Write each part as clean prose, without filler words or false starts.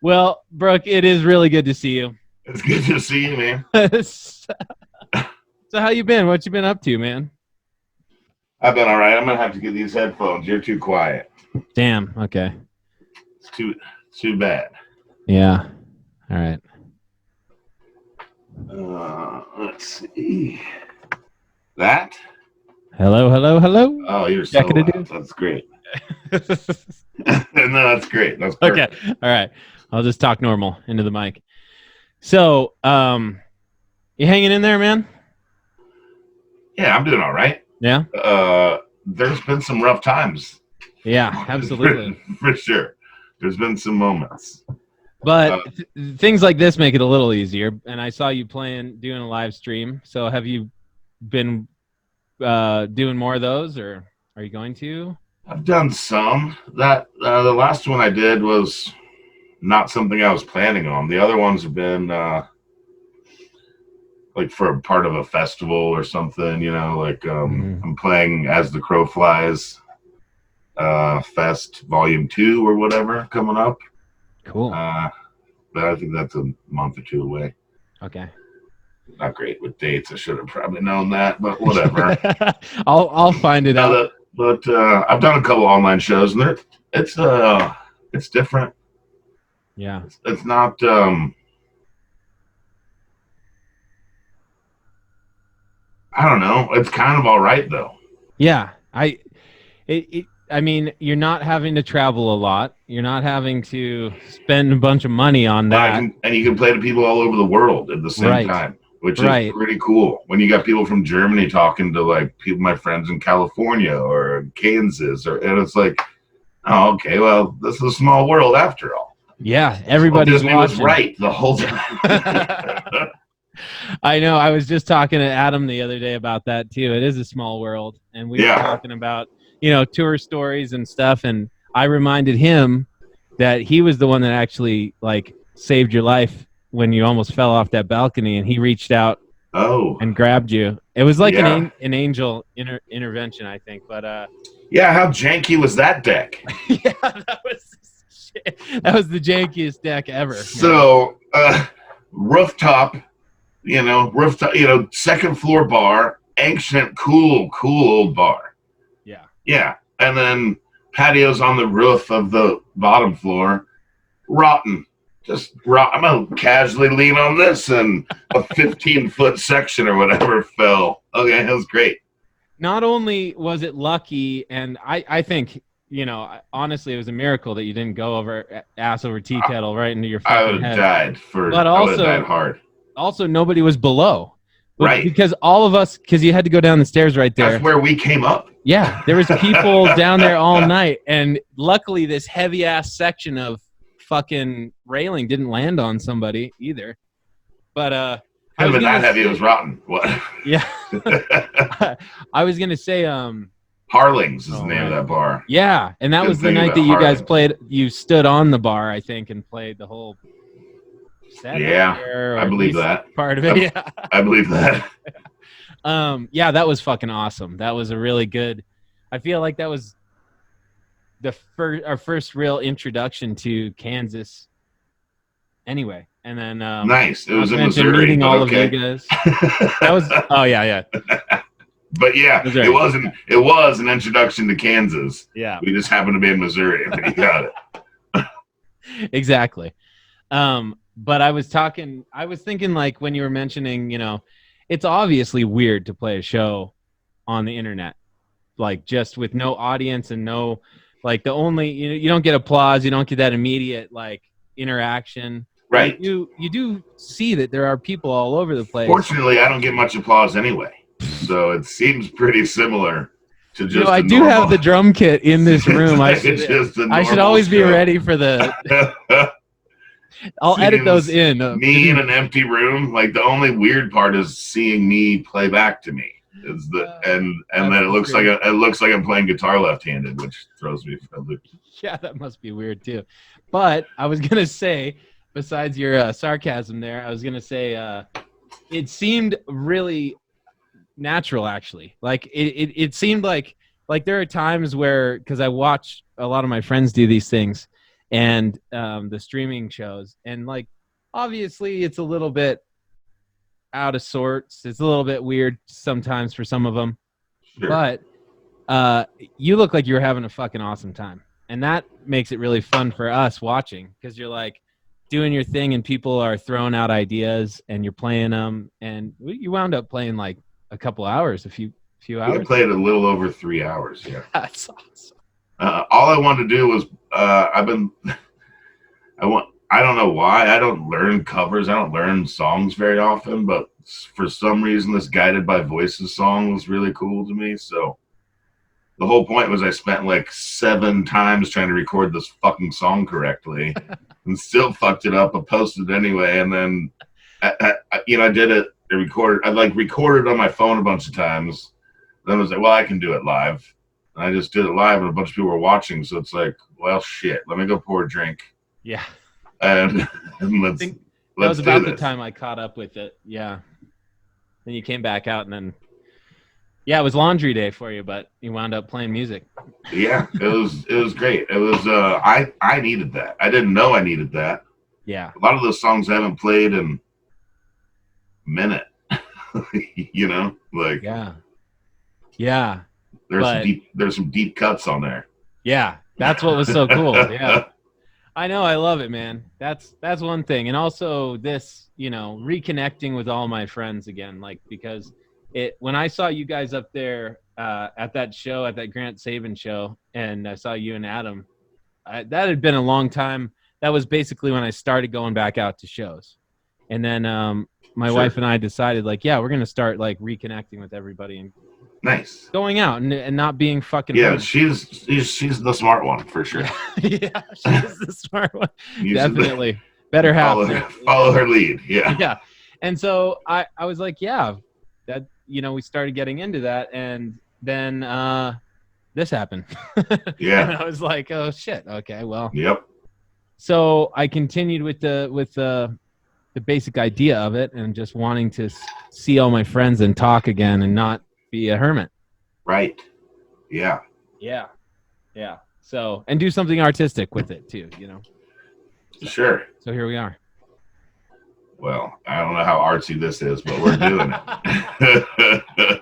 Well, Brooke, it is really good to see you. It's good to see you, man. So how you been? What you been up to, man? I've been all right. I'm gonna have to get these headphones. You're too quiet. Damn. Okay. It's too bad. Yeah. All right. Let's see. That? Hello. Oh, you're so Jack-a-da-doo. loud. That's great. No, that's great. That's perfect. Okay. All right. I'll just talk normal into the mic. So, you hanging in there, man? Yeah, I'm doing all right. Yeah. There's been some rough times. Yeah, absolutely. For sure. There's been some moments. But things like this make it a little easier. And I saw you doing a live stream. So have you been doing more of those, or are you going to? I've done some. That the last one I did was not something I was planning on. The other ones have been like for a part of a festival or something, like I'm playing As the Crow Flies Fest Volume 2 or whatever coming up. Cool. But I think that's a month or two away. Okay. Not great with dates. I should have probably known that, but whatever. I'll find it out. But I've done a couple online shows, and it's different. Yeah. It's not. I don't know. It's kind of all right though. Yeah. I mean, you're not having to travel a lot. You're not having to spend a bunch of money on that. And you can play to people all over the world at the same time, which is pretty cool. When you got people from Germany talking to like my friends in California or Kansas, and it's like, oh, okay, well, this is a small world after all. Yeah, everybody's watching. Was right the whole time. I know. I was just talking to Adam the other day about that too. It is a small world, and we were talking about tour stories and stuff. And I reminded him that he was the one that actually like saved your life when you almost fell off that balcony, and he reached out and grabbed you. It was like an angel intervention, I think. But how janky was that deck? Yeah, that was the jankiest deck ever. So rooftop, second floor bar, ancient, cool old bar. Yeah. Yeah. And then patios on the roof of the bottom floor, rotten. I'm going to casually lean on this, and a 15-foot section or whatever fell. Okay, that was great. Not only was it lucky, and I think, honestly, it was a miracle that you didn't go ass over tea kettle right into your fucking head. I would have died but also, I would have died hard. Also, nobody was below. Right. Because all of us, because you had to go down the stairs right there. That's where we came up. Yeah, there was people down there all night, and luckily this heavy-ass section of fucking railing didn't land on somebody either. But could have been that heavy. It was rotten. What? Yeah. I was gonna say Harling's is the name of that bar. Yeah, and that was the night that you guys played. You stood on the bar, I think, and played the whole set. Yeah, I believe that part of it. Yeah, I believe that. Yeah, that was fucking awesome. That was a really good. I feel like that was our first real introduction to Kansas. Anyway, and then nice. It was in Missouri. Meeting all of you guys. That was. Oh yeah. But yeah, Missouri. It was an introduction to Kansas. Yeah, we just happened to be in Missouri, and you got it. Exactly. But I was thinking like when you were mentioning, it's obviously weird to play a show on the internet, like just with no audience and no, like the only, you don't get applause, you don't get that immediate like interaction. Right. You do see that there are people all over the place. Fortunately, I don't get much applause anyway, so it seems pretty similar to just. I do have the drum kit in this room. I should always be ready for the. I'll edit those in. Me in an empty room. Like the only weird part is seeing me play back to me. Is and then it looks like I'm playing guitar left-handed, which throws me for a loop. Yeah, that must be weird too. But I was gonna say, besides your sarcasm there, I was gonna say it seemed really natural actually. Like it seemed like there are times where, because I watch a lot of my friends do these things, and the streaming shows. And like, obviously it's a little bit out of sorts. It's a little bit weird sometimes for some of them, sure. But you look like you're having a fucking awesome time. And that makes it really fun for us watching, because you're like doing your thing and people are throwing out ideas and you're playing them. And you wound up playing like a couple hours, a few hours. I played a little over 3 hours. Yeah. That's awesome. All I wanted to do was I don't know why I don't learn covers. I don't learn songs very often, but for some reason this Guided by Voices song was really cool to me. So the whole point was I spent like 7 times trying to record this fucking song correctly and still fucked it up. I posted it anyway. And then, I did it. I recorded on my phone a bunch of times. Then I was like, well, I can do it live. And I just did it live and a bunch of people were watching. So it's like, well, shit, let me go pour a drink. Yeah. And let's that was about the time I caught up with it. Yeah. Then you came back out and then, yeah, it was laundry day for you, but you wound up playing music. Yeah, it was great. It was I needed that. I didn't know I needed that. Yeah. A lot of those songs I haven't played in a minute. Like yeah. Yeah. There's some deep cuts on there. Yeah. That's what was so cool. Yeah. I know, I love it, man. That's one thing. And also this, reconnecting with all my friends again, like, because when I saw you guys up there at that show, at that Grant Saban show, and I saw you and Adam, that had been a long time. That was basically when I started going back out to shows. And then my wife and I decided, like, yeah, we're going to start, like, reconnecting with everybody and nice going out and not being fucking. Yeah, she's the smart one for sure. Yeah, she's the smart one. Definitely. Better half. Follow her lead. Yeah. Yeah. And so I was like, yeah, that, we started getting into that, and then this happened. Yeah. And I was like, oh shit, okay, well. Yep. So I continued with the basic idea of it, and just wanting to see all my friends and talk again and not be a hermit. Right. Yeah. Yeah. Yeah. So, and do something artistic with it too, Sure. So here we are. Well, I don't know how artsy this is, but we're doing it.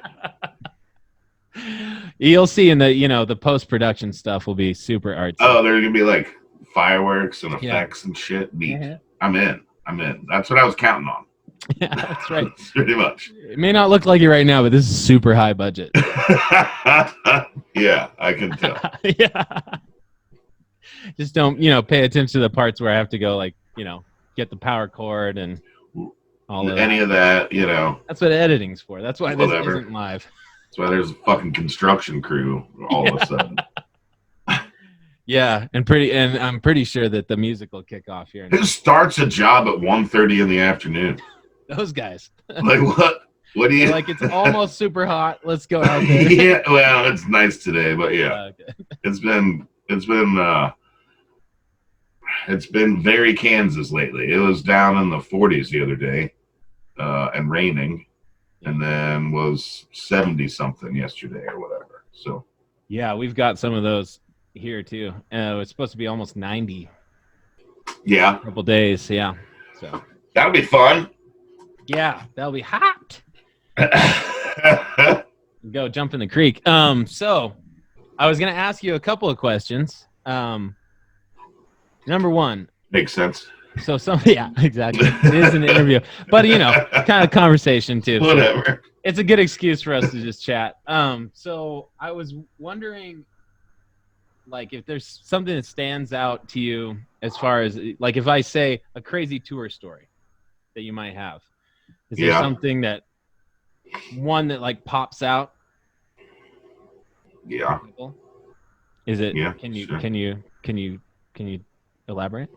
You'll see in the post-production stuff will be super artsy. Oh, there's going to be like fireworks and effects and shit. Neat. Mm-hmm. I'm in. That's what I was counting on. Yeah, that's right. Pretty much. It may not look like it right now, but this is super high budget. Yeah, I can tell. Yeah. Just don't, pay attention to the parts where I have to go, like, get the power cord and all of any of that, That's what editing's for. That's why this isn't live. That's why there's a fucking construction crew all of a sudden. Yeah, and I'm pretty sure that the music will kick off here. Who starts a job at 1:30 in the afternoon? Those guys. Like what? What do you like? It's almost super hot. Let's go out there. Yeah, well, it's nice today, but yeah, okay. It's been very Kansas lately. It was down in the 40s the other day, and raining, and then was 70 something yesterday or whatever. So yeah, we've got some of those here too. It's supposed to be almost 90. Yeah, a couple days. Yeah, so that'll be fun. Yeah, that'll be hot. Go jump in the creek. So I was gonna ask you a couple of questions. Number one. Makes sense. So yeah, exactly. It is an interview, but kind of conversation too. Whatever. So it's a good excuse for us to just chat. So I was wondering, like, if there's something that stands out to you as far as, like, if I say a crazy tour story that you might have, is there something one that like pops out? Yeah. Is it? Yeah. Can you elaborate?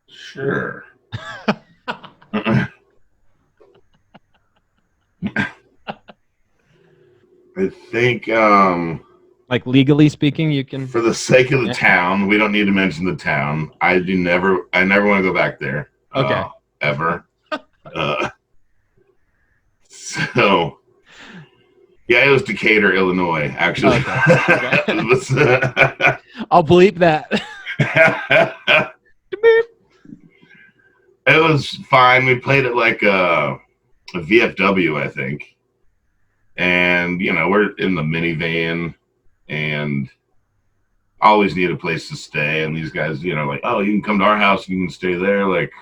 Sure. I think like legally speaking, you can, for the sake of the town, we don't need to mention the town. I never want to go back there. Okay. Ever. So Yeah, it was Decatur, Illinois, actually. Okay. I'll bleep that. It was fine. We played it like a VFW, I think. And, we're in the minivan and always need a place to stay. And these guys, like, oh, you can come to our house and you can stay there. Like,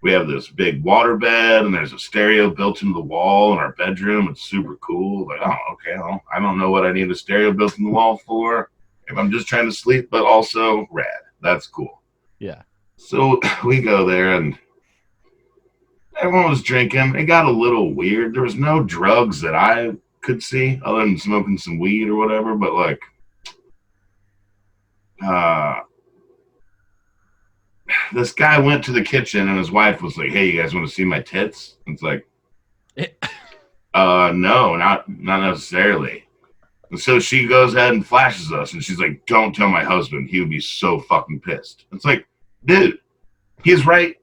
we have this big water bed and there's a stereo built into the wall in our bedroom. It's super cool. Like, oh, okay. Well, I don't know what I need a stereo built in the wall for. If I'm just trying to sleep, but also rad. That's cool. Yeah. So we go there and everyone was drinking. It got a little weird. There was no drugs that I could see other than smoking some weed or whatever. But like, this guy went to the kitchen and his wife was like, "Hey, you guys want to see my tits?" It's like, no, not necessarily. And so she goes ahead and flashes us, and she's like, "Don't tell my husband. He would be so fucking pissed." It's like, dude, he's right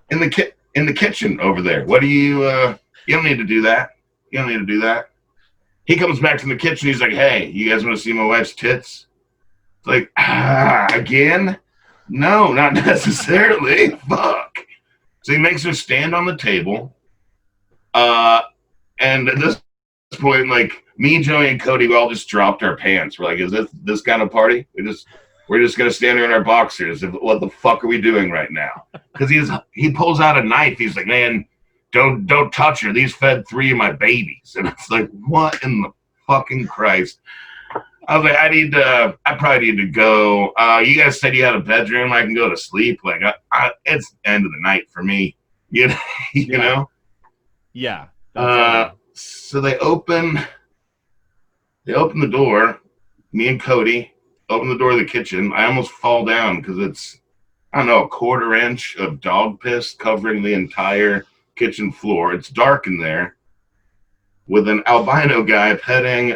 in the kitchen over there. What do you? You don't need to do that. You don't need to do that. He comes back to the kitchen. He's like, "Hey, you guys want to see my wife's tits?" It's like, again? No, not necessarily. Fuck. So he makes her stand on the table. And at this point, like, me, Joey, and Cody, we all just dropped our pants. We're like, is this kind of party? We're just gonna stand here in our boxers. What the fuck are we doing right now? Because he pulls out a knife. He's like, man, don't touch her. These fed 3 of my babies. And it's like, what in the fucking Christ? I was like, I probably need to go. You guys said you had a bedroom. I can go to sleep. Like, it's the end of the night for me. You know? Yeah. So they open the door. Me and Cody open the door of the kitchen. I almost fall down because it's, I don't know, a 1/4 inch of dog piss covering the entire kitchen floor. It's dark in there with an albino guy petting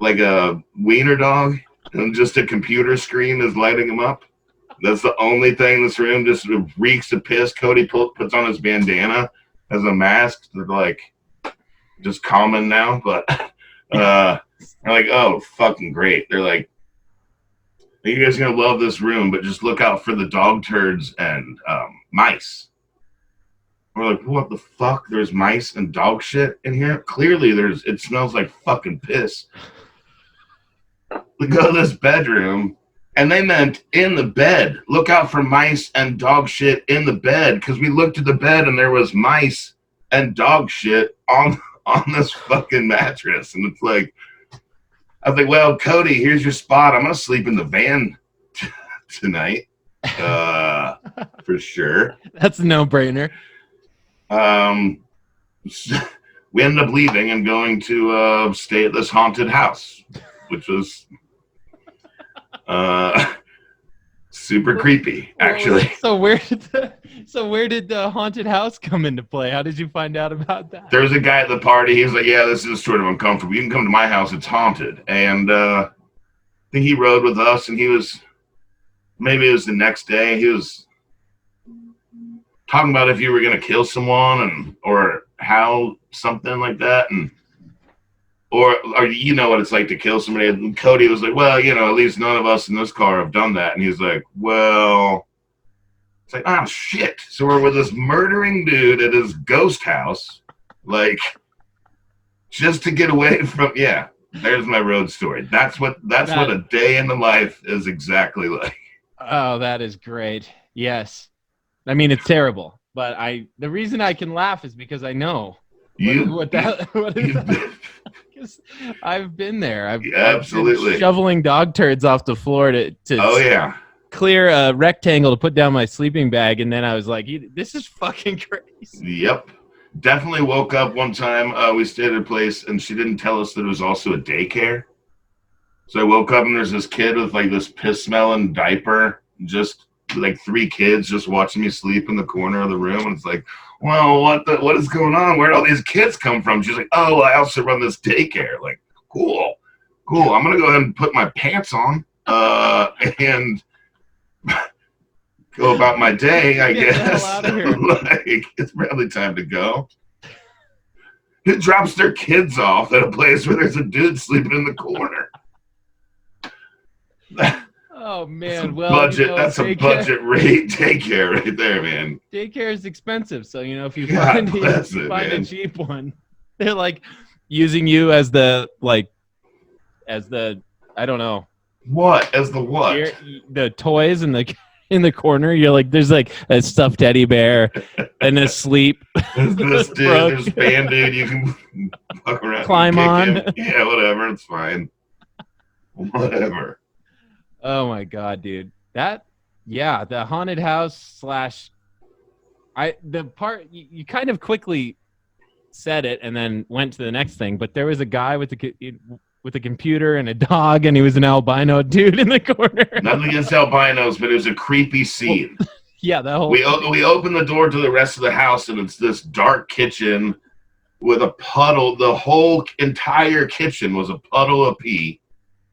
like a wiener dog, and just a computer screen is lighting him up. That's the only thing in this room. Just reeks of piss. Cody puts on his bandana as a mask. They're like, just common now, but they're like, oh, fucking great. They're like, you guys are gonna love this room, but just look out for the dog turds and mice. We're like, what the fuck? There's mice and dog shit in here? Clearly it smells like fucking piss. We go to this bedroom, and they meant in the bed. Look out for mice and dog shit in the bed, because we looked at the bed and there was mice and dog shit on this fucking mattress. And it's like, I was like, well, Cody, here's your spot. I'm gonna sleep in the van tonight, for sure. That's a no-brainer. We ended up leaving and going to stay at this haunted house, which was super creepy, actually. So where did the haunted house come into play? How did you find out about that? There was a guy at the party. He was like, yeah, this is sort of uncomfortable. You can come to my house. It's haunted. And I think he rode with us, and maybe it was the next day. He was talking about if you were going to kill someone or how, something like that. And or you know what it's like to kill somebody. And Cody was like, well, at least none of us in this car have done that. And he's like, well, it's like, oh, shit. So we're with this murdering dude at his ghost house, like, just to get away from, yeah, there's my road story. That's what a day in the life is exactly like. Oh, that is great. Yes. I mean, it's terrible, but the reason I can laugh is because I know what is that? Because I've been there. I've absolutely been shoveling dog turds off the floor to clear a rectangle to put down my sleeping bag, and then I was like, this is fucking crazy. Yep. Definitely woke up one time. We stayed at a place, and she didn't tell us that it was also a daycare. So I woke up, and there's this kid with like this piss-smelling diaper, just like 3 kids just watching me sleep in the corner of the room. And it's like, well, what is going on? Where'd all these kids come from? She's like, oh, I also run this daycare. Like, cool. I'm going to go ahead and put my pants on and go about my day, I guess. Get the hell out of here. Like, it's probably time to go. Who drops their kids off at a place where there's a dude sleeping in the corner? Oh man, that's a budget rate daycare right there, man. Daycare is expensive, so if you find a cheap one, they're like using you as the I don't know what as the what the toys in the corner. You're like, there's like a stuffed teddy bear and asleep. This dude, this band dude, you can fuck around, climb on. Yeah, whatever, it's fine. Whatever. Oh my god, dude. The haunted house / the part you kind of quickly said it and then went to the next thing, but there was a guy with a computer and a dog, and he was an albino dude in the corner. Nothing against albinos, but it was a creepy scene. Well, yeah, that whole. We open the door to the rest of the house, and it's this dark kitchen with a puddle. The whole entire kitchen was a puddle of pee,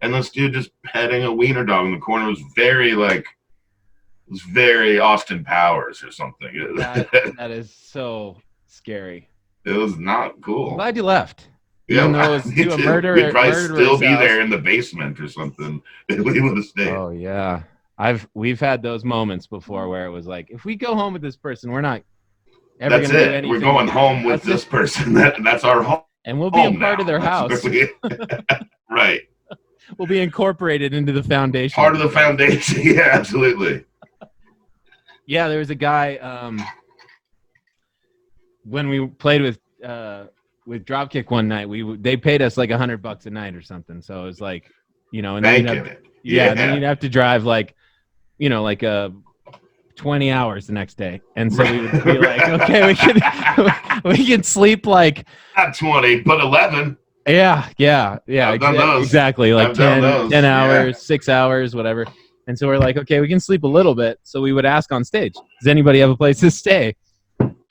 and this dude just petting a wiener dog in the corner. It was very Austin Powers or something. That is so scary. It was not cool. I'm glad you left. Yeah, do a murder. We'd probably still be there in the basement or something if we would have stayed. Oh yeah, we've had those moments before where it was like, if we go home with this person, we're not ever going to do anything. We're going home with this person. That's our home, and we'll be a part of their house. Right. We'll be incorporated into the foundation. Part of the foundation. Yeah, absolutely. Yeah, there was a guy when we played with Dropkick one night. They paid us like $100 a night or something. So it was like, and then then you'd have to drive like 20 hours the next day, and so we would be like, okay, we can sleep like not 20, but 11. Yeah, exactly. Like 10 hours, 6 hours, whatever. And so we're like, okay, we can sleep a little bit. So we would ask on stage, does anybody have a place to stay?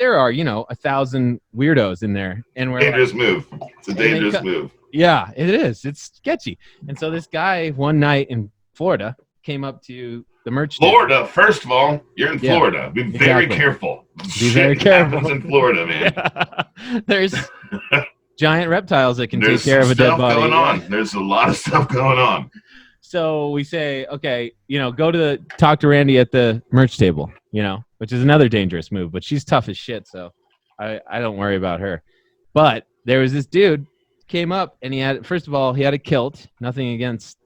There are, 1,000 weirdos in there. And we're dangerous move. It's a dangerous move. Yeah, it is. It's sketchy. And so this guy one night in Florida came up to the merch Florida, table. First of all, you're in Florida. Be very careful. Be very careful. Happens in Florida, man. Yeah. There's giant reptiles that can take care of a dead body. Going on. There's a lot of stuff going on. So we say, okay, go talk to Randy at the merch table, which is another dangerous move, but she's tough as shit. So I don't worry about her. But there was this dude came up, and first of all, he had a kilt. Nothing against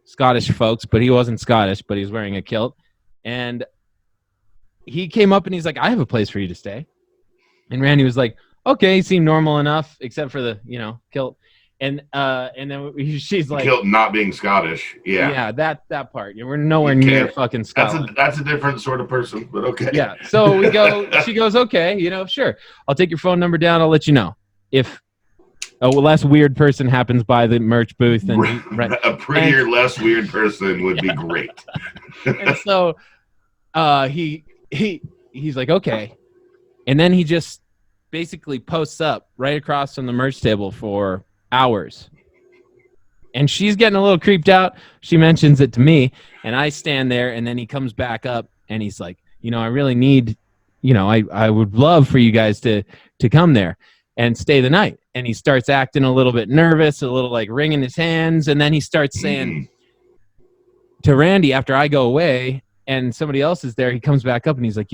Scottish folks, but he wasn't Scottish, but he was wearing a kilt. And he came up and he's like, I have a place for you to stay. And Randy was like, okay, he seemed normal enough, except for the, kilt. And then she's like, kilt not being Scottish. Yeah. Yeah, that part. We're nowhere near fucking Scotland. That's a different sort of person, but okay. Yeah. So she goes, okay, sure. I'll take your phone number down. I'll let you know if a less weird person happens by the merch booth. And a prettier, less weird person would be great. And so he's like, okay. And then he just basically posts up right across from the merch table for hours. And she's getting a little creeped out. She mentions it to me, and I stand there, and then he comes back up, and he's like, I really need, I would love for you guys to come there and stay the night. And he starts acting a little bit nervous, a little like wringing his hands, and then he starts saying to Randy, after I go away and somebody else is there, he comes back up and he's like,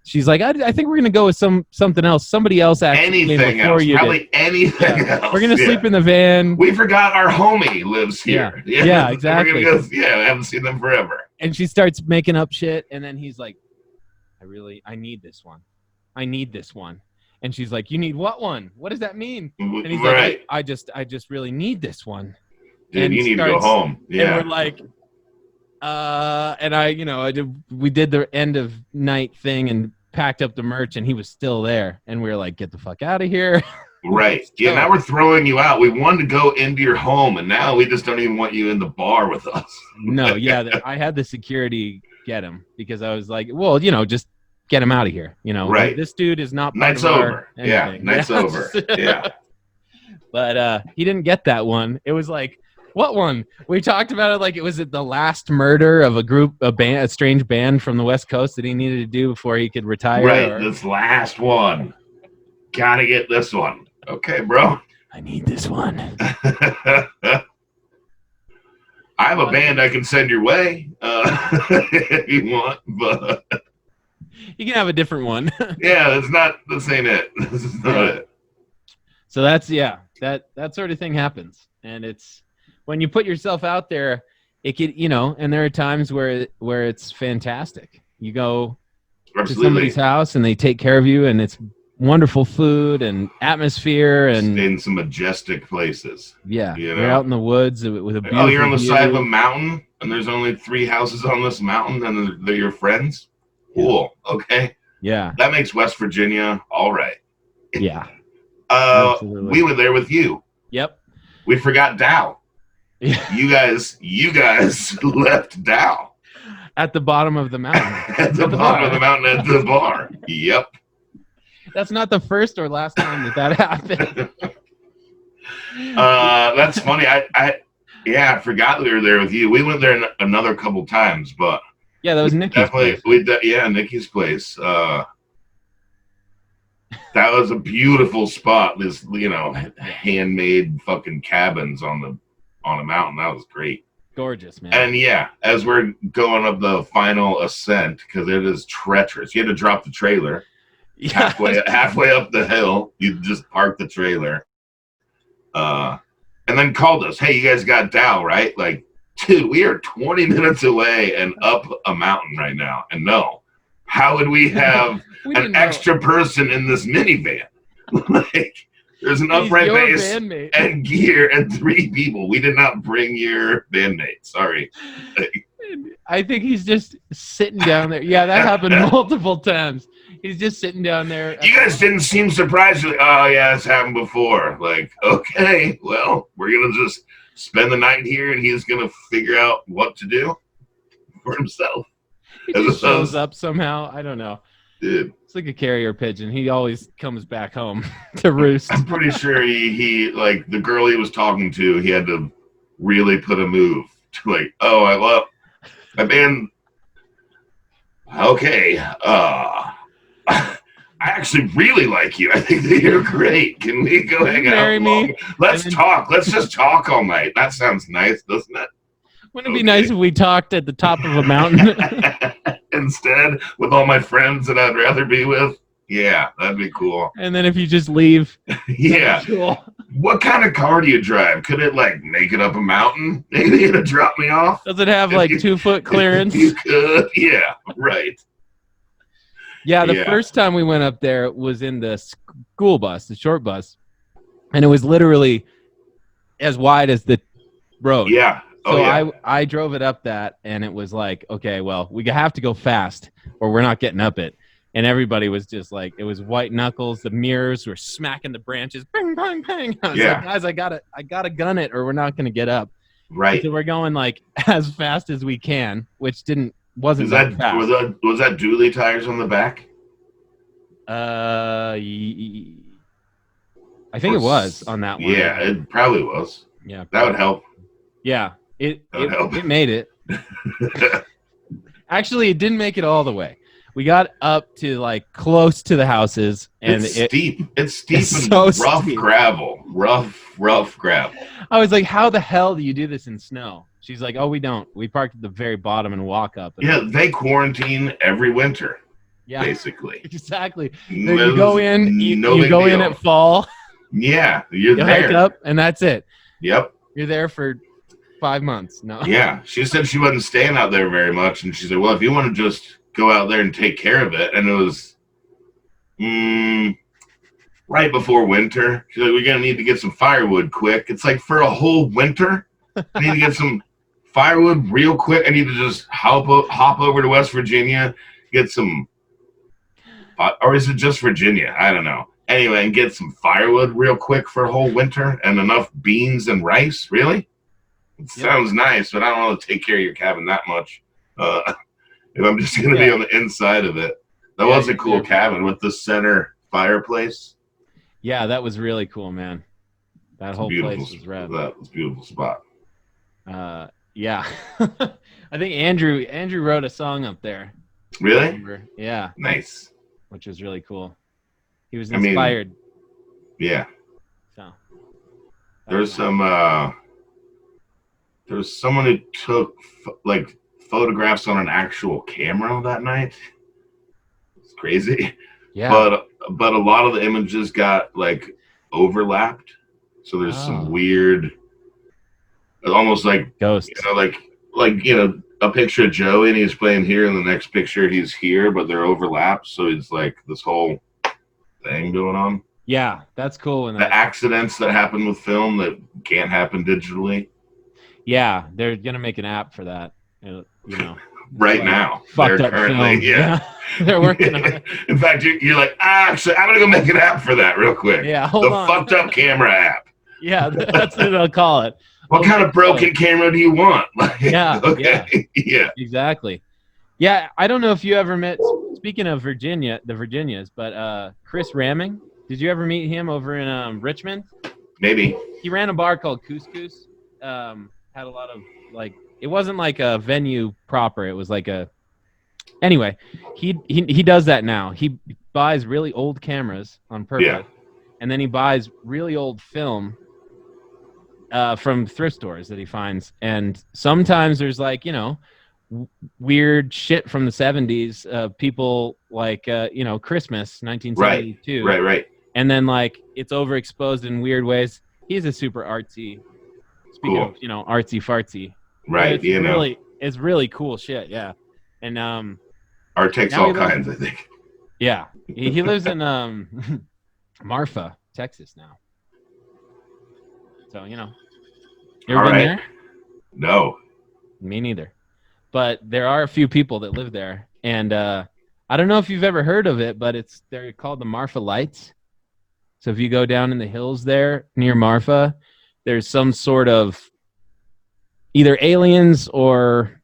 she's like, I think we're going to go with something else. Somebody else actually anything else. Probably anything else. We're going to sleep in the van. We forgot our homie lives here. Yeah, exactly. We're gonna I haven't seen them forever. And she starts making up shit. And then he's like, I need this one. I need this one. And she's like, you need what one? What does that mean? And he's like, I just really need this one. Dude, and you need to go home. Yeah. And we're like, and we did the end of night thing and packed up the merch, and he was still there. And we were like, get the fuck out of here. Right. Yeah, now we're throwing you out. We wanted to go into your home, and now we just don't even want you in the bar with us. No, yeah. I had the security get him because I was like, well, just get him out of here. Right. Like, this dude is not part night's of over. Yeah, night's over. Yeah. But he didn't get that one. It was like, what one? We talked about it like it was the last murder of a strange band from the West Coast that he needed to do before he could retire. Right, this last one. Gotta get this one. Okay, bro. I need this one. I have a band I can send your way if you want, but you can have a different one. Yeah, this ain't it. This is not it. So that's that sort of thing happens, and it's when you put yourself out there, it could and there are times where it's fantastic. You go to somebody's house and they take care of you, and it's wonderful food and atmosphere, and in some majestic places. Yeah, you're out in the woods with a beautiful you're on the view. side of a mountain, and there's only 3 houses on this mountain, and they're your friends. Cool. Okay. Yeah. That makes West Virginia all right. Yeah. We were there with you. Yep. We forgot Dow. Yeah. You guys left Dow at the bottom of the mountain. at the bottom of the mountain at the bar. Yep. That's not the first or last time that happened. That's funny. I forgot we were there with you. We went there another couple times, but yeah, that was Nikki's place. Nikki's place. That was a beautiful spot. This, handmade fucking cabins on a mountain. That was great. Gorgeous, man. And yeah, as we're going up the final ascent, because it is treacherous, you had to drop the trailer halfway up the hill. You just park the trailer, and then called us. Hey, you guys got Dow, right? Like, dude, we are 20 minutes away and up a mountain right now. And no, how would we have an extra person in this minivan? Like, there's an upright base and gear and 3 people. We did not bring your bandmate. Sorry. I think he's just sitting down there. Yeah, that happened multiple times. He's just sitting down there. You guys didn't seem surprised. Like, oh, yeah, it's happened before. Like, okay, well, we're going to just spend the night here, and he's going to figure out what to do for himself. He just shows up somehow. I don't know. Dude. It's like a carrier pigeon. He always comes back home to roost. I'm pretty sure he like the girl he was talking to, he had to really put a move to like, oh, I love my band. Okay. I actually really like you. I think that you're great. Can we go hang out? Marry me? Let's talk. Let's just talk all night. That sounds nice, doesn't it? Wouldn't it be nice if we talked at the top of a mountain? Instead, with all my friends that I'd rather be with? Yeah, that'd be cool. And then if you just leave. Yeah. Cool. What kind of car do you drive? Could it, like, make it up a mountain? Maybe it'd drop me off? Does it have, like, 2-foot clearance? You could. Yeah, right. Yeah, the first time we went up there was in the school bus, the short bus. And it was literally as wide as the road. Yeah. So I drove it up that, and it was like, okay, well, we have to go fast or we're not getting up it. And everybody was just like, it was white knuckles. The mirrors were smacking the branches. Bang, bang, bang. I was like, guys, I gotta gun it or we're not going to get up. Right. So we're going like as fast as we can, which wasn't that fast. Was that dually tires on the back? I think it was on that one. Yeah, it probably was. Yeah. That would help. Yeah. It made it. Actually, it didn't make it all the way. We got up to like close to the houses, and it's steep. It's steep and so rough steep. Gravel. Rough gravel. I was like, "How the hell do you do this in snow?" She's like, "Oh, we don't. We parked at the very bottom and walk up." Yeah, they quarantine every winter. Yeah, basically. Exactly. You go in. You go in at fall. Yeah, you there. Hike up, and that's it. Yep. You're there for 5 months. No. Yeah, she said she wasn't staying out there very much, and she said, "Well, if you want to just go out there and take care of it," and it was right before winter. She's like, "We're gonna need to get some firewood quick." It's like for a whole winter, I need to get some firewood real quick. I need to just hop over to West Virginia, get some, or is it just Virginia? I don't know. Anyway, and get some firewood real quick for a whole winter and enough beans and rice. Really? It sounds nice, but I don't want to take care of your cabin that much. If I'm just going to be on the inside of it. That was a cool cabin with the center fireplace. Yeah, that was really cool, man. That whole place was rad. That was a beautiful spot. Yeah. I think Andrew wrote a song up there. Really? Yeah. Nice. Which was really cool. He was inspired. Yeah. There's some there was someone who took like photographs on an actual camera that night. It's crazy. Yeah. But a lot of the images got like overlapped. So there's some weird, almost like ghosts. A picture of Joey and he's playing here, and the next picture he's here, but they're overlapped. So it's like this whole thing going on. Yeah, that's cool. The accidents that happen with film that can't happen digitally. Yeah, they're gonna make an app for that. You know, right now, fucked up film. Yeah. They're working on it. In fact, you're like, actually, I'm gonna go make an app for that real quick. Yeah, hold on. Fucked up camera app. Yeah, that's what they'll call it. What kind of broken camera do you want? Yeah, okay. Yeah, exactly. Yeah, I don't know if you ever met. Speaking of the Virginias, but Chris Ramming. Did you ever meet him over in Richmond? Maybe. He ran a bar called Couscous. Had a lot of like. It wasn't like a venue proper. It was like a. Anyway, he does that now. He buys really old cameras on purpose, and then he buys really old film from thrift stores that he finds. And sometimes there's like, weird shit from the 70s, people like, Christmas 1972. Right. And then like it's overexposed in weird ways. He's a super artsy. Speaking of, artsy fartsy. Right. It's really cool shit. Yeah. And art takes all kinds, I think. Yeah. He lives in Marfa, Texas now. So, you ever been there? No. Me neither. But there are a few people that live there. And I don't know if you've ever heard of it, but they're called the Marfa Lights. So if you go down in the hills there near Marfa, there's some sort of either aliens or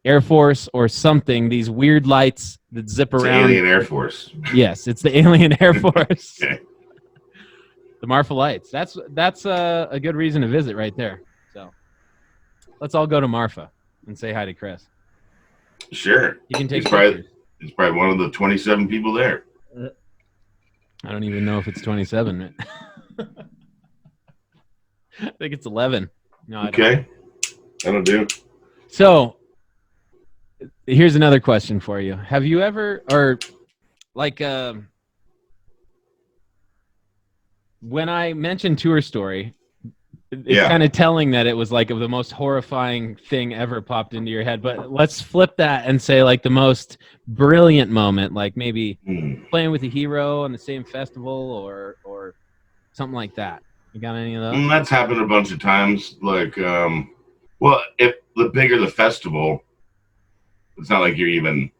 Air Force or something, these weird lights that zip around. The Alien Air Force. Yes, it's the Alien Air Force. Okay. The Marfa Lights. That's a good reason to visit right there. So let's all go to Marfa and say hi to Chris. Sure. You can take he's probably one of the 27 people there. I don't even know if it's 27. I think it's 11. No, I don't. That'll do. So here's another question for you. Have you ever, or like, when I mentioned Tour Story, it's kind of telling that it was like the most horrifying thing ever popped into your head. But let's flip that and say like the most brilliant moment, like maybe playing with a hero on the same festival or something like that. You got any of those? That's happened a bunch of times. Like, well, if the bigger the festival, it's not like you're even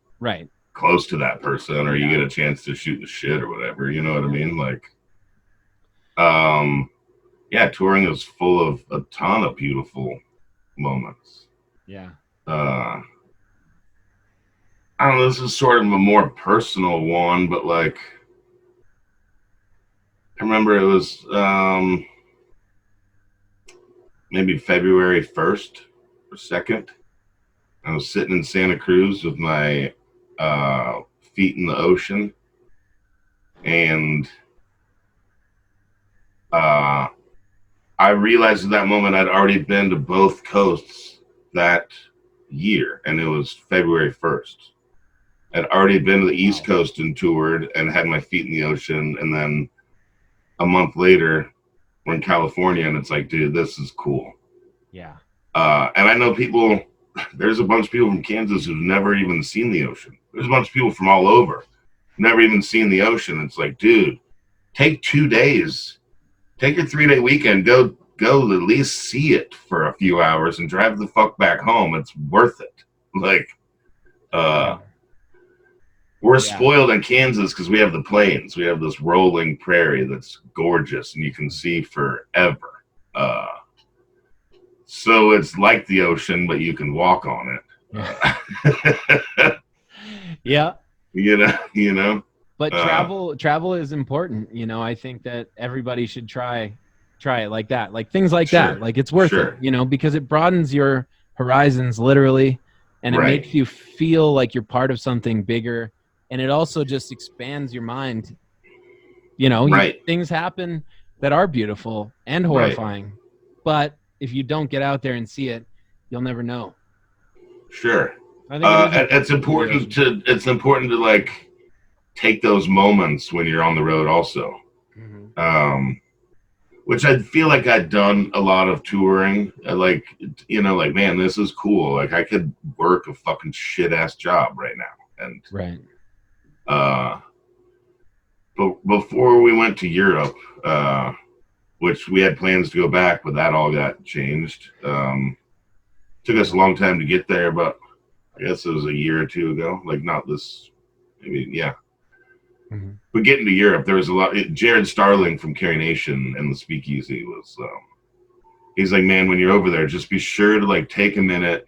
close to that person or you get a chance to shoot the shit or whatever. You know what I mean? Like, touring is full of a ton of beautiful moments. Yeah. I don't know, this is sort of a more personal one, but like, I remember it was maybe February 1st or 2nd. I was sitting in Santa Cruz with my feet in the ocean, and I realized at that moment I'd already been to both coasts that year, and it was February 1st. I'd already been to the East Coast and toured and had my feet in the ocean, and then a month later, we're in California, and it's like, dude, this is cool. Yeah. And I know people, there's a bunch of people from Kansas who've never even seen the ocean. There's a bunch of people from all over, never even seen the ocean. It's like, dude, take 2 days. Take your 3-day weekend, go at least see it for a few hours and drive the fuck back home. It's worth it. Like, we're spoiled in Kansas because we have the plains. We have this rolling prairie that's gorgeous and you can see forever. So it's like the ocean, but you can walk on it. Yeah. You know. But travel is important. I think that everybody should try it like that, like things like that. Like it's worth it, because it broadens your horizons literally, and it makes you feel like you're part of something bigger, and it also just expands your mind. Things happen that are beautiful and horrifying. Right. But if you don't get out there and see it, you'll never know. Sure. I think it's important to like take those moments when you're on the road also. Mm-hmm. Which I feel like I'd done a lot of touring. Like, you know, like, man, this is cool. Like, I could work a fucking shit ass job right now. And right. But before we went to Europe, which we had plans to go back, but that all got changed. Took us a long time to get there, but I guess it was a year or two ago. Like, not this, maybe, yeah. Mm-hmm. But getting to Europe, there was a lot. Jared Starling from Carrie Nation and the Speakeasy was, he's like, man, when you're over there, just be sure to like take a minute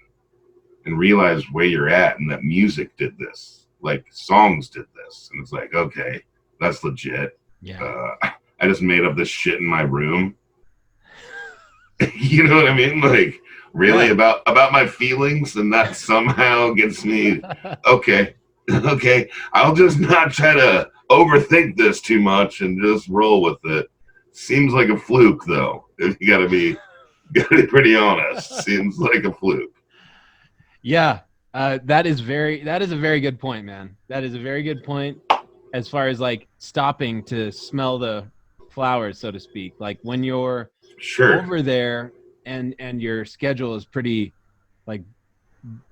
and realize where you're at and that music did this, like songs did this. And it's like, okay, that's legit. Yeah. I just made up this shit in my room. You know what I mean? Like, really, yeah. about my feelings, and that somehow gets me, okay, I'll just not try to overthink this too much and just roll with it. Seems like a fluke, though. If you gotta be pretty honest. Seems like a fluke. Yeah, that is a very good point, man. That is a very good point as far as like stopping to smell the flowers, so to speak. Like when you're over there and your schedule is pretty, like,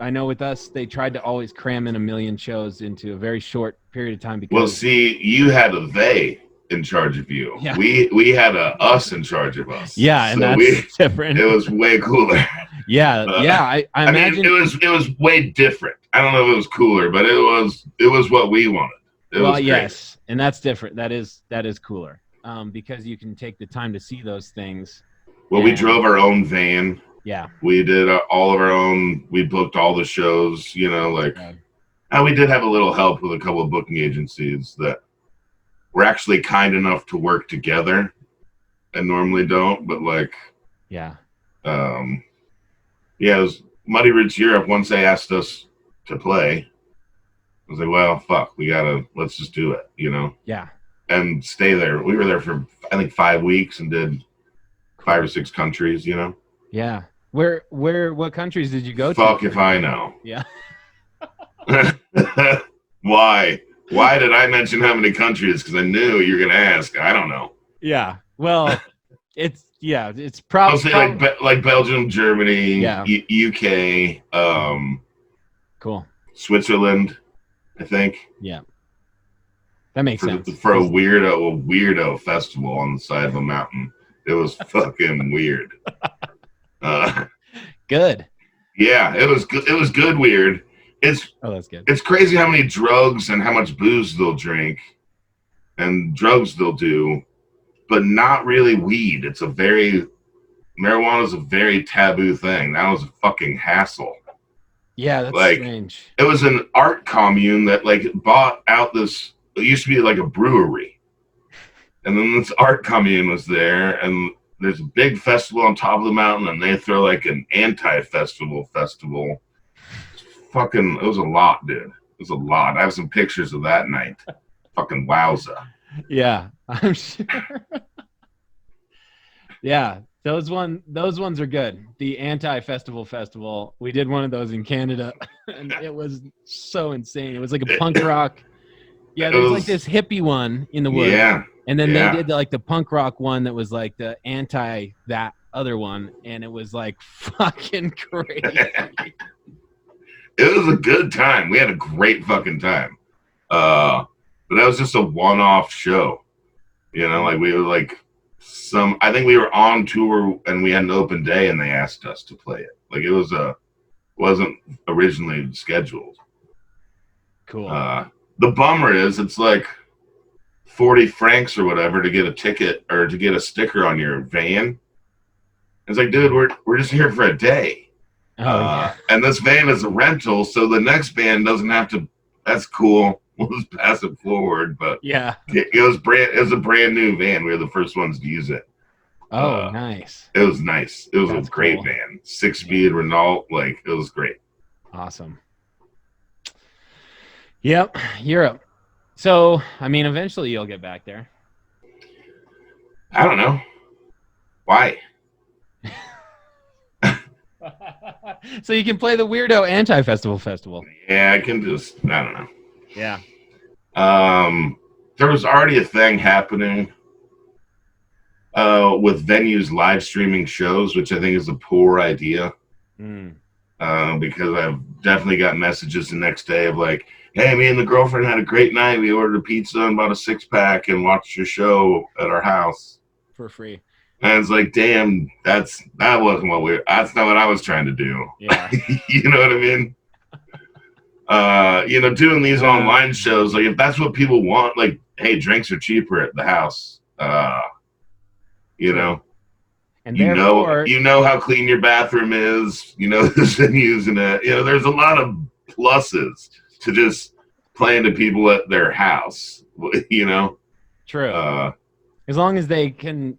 I know with us, they tried to always cram in 1 million shows into a very short period of time. Because, well, see, you had a they in charge of you. Yeah. We had a us in charge of us. Yeah, and so that's different. It was way cooler. Yeah, I imagine mean, it was way different. I don't know if it was cooler, but it was what we wanted. Well, yes, and that's different. That is cooler, because you can take the time to see those things. Well, we drove our own van. Yeah, we did all of our own. We booked all the shows. You know, like, and we did have a little help with a couple of booking agencies that were actually kind enough to work together, and normally don't. But like, yeah, it was Muddy Roots Europe. Once they asked us to play, I was like, well, fuck, let's just do it, you know? Yeah. And stay there. We were there for, I think, 5 weeks and did 5 or 6 countries, you know? Yeah. What countries did you go to? Fuck if I know. Yeah. Why? Why did I mention how many countries? Because I knew you were going to ask. I don't know. Yeah. Well, it's probably like Belgium, Germany, yeah. UK, cool. Switzerland, I think. Yeah. That makes sense. For a weirdo festival on the side of a mountain. It was fucking weird. Good. Yeah, it was good. It was good weird. That's good. It's crazy how many drugs and how much booze they'll drink and drugs they'll do, but not really weed. Marijuana is a very taboo thing. That was a fucking hassle. Yeah, that's like, strange. It was an art commune that like bought out this. It used to be like a brewery, and then this art commune was there, and there's a big festival on top of the mountain, and they throw like an anti-festival festival. It was a lot, dude. It was a lot. I have some pictures of that night. Fucking wowza. Yeah, I'm sure. Yeah, those ones are good. The anti-festival. We did one of those in Canada, and it was so insane. It was like a punk rock. Yeah, there was like this hippie one in the woods. Yeah. And then they did the punk rock one that was like the anti that other one, and it was like fucking crazy. It was a good time. We had a great fucking time. But that was just a one-off show. You know, like we were like I think we were on tour and we had an open day and they asked us to play it. Like it wasn't originally scheduled. Cool. The bummer is it's like 40 francs or whatever to get a ticket or to get a sticker on your van. It's like, dude, we're just here for a day. Oh, yeah. And this van is a rental, so the next van doesn't have to. That's cool. We'll just pass it forward. But yeah, it was a brand new van. We were the first ones to use it. Oh, nice. It was nice. It was a great van. 6-speed Renault. Like it was great. Awesome. Yep, Europe. So, I mean, eventually you'll get back there. I don't know. Why? So you can play the weirdo anti-festival. Yeah, I can just, I don't know. Yeah. There was already a thing happening with venues live streaming shows, which I think is a poor idea. Because I've definitely got messages the next day of like, hey, me and the girlfriend had a great night. We ordered a pizza and bought a 6-pack and watched your show at our house for free. And it's like, damn, that wasn't what that's not what I was trying to do. Yeah. You know what I mean? Doing these online shows, like if that's what people want, like, hey, drinks are cheaper at the house. And you know how clean your bathroom is. You know the venues and it. There's a lot of pluses to just playing to people at their house. True. As long as they can,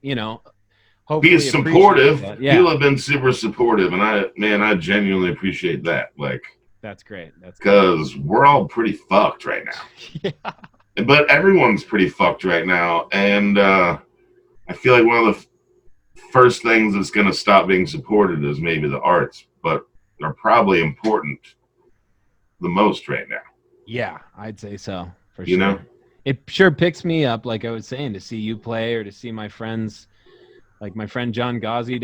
hopefully be supportive. Yeah. People have been super supportive, and I genuinely appreciate that. Like, that's great. Because we're all pretty fucked right now. Yeah. But everyone's pretty fucked right now, and I feel like one of the first things that's going to stop being supported is maybe the arts, but they're probably important the most right now. Yeah, I'd say so, for sure. It sure picks me up, like I was saying, to see you play or to see my friends, like my friend John Ghazi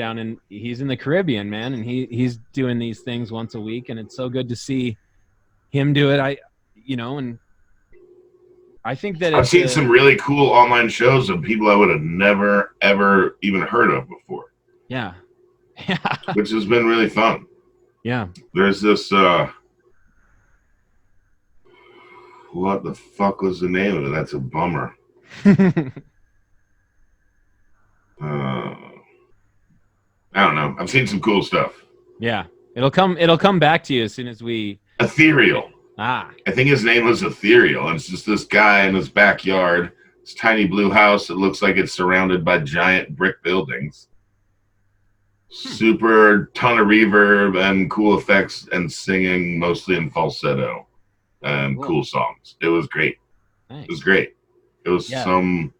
he's in the Caribbean, man, and he's doing these things once a week, and it's so good to see him do it. And I think that I've seen some really cool online shows of people I would have never, ever even heard of before. Yeah. Yeah. Which has been really fun. Yeah. There's this, what the fuck was the name of it? That's a bummer. I don't know. I've seen some cool stuff. Yeah. It'll come back to you as soon as we... Ethereal. I think his name was Ethereal. And it's just this guy in his backyard, this tiny blue house that looks like it's surrounded by giant brick buildings. Super ton of reverb and cool effects and singing mostly in falsetto and cool songs. It was great. Nice. It was great. It was some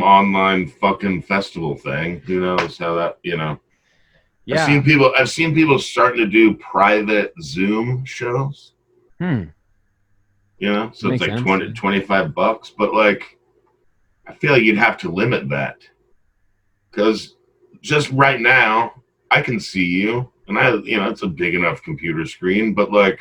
online fucking festival thing. Who knows how that, Yeah. I've seen people starting to do private Zoom shows. So it's like sense, $25, but like I feel like you'd have to limit that, because just right now I can see you, and it's a big enough computer screen, but like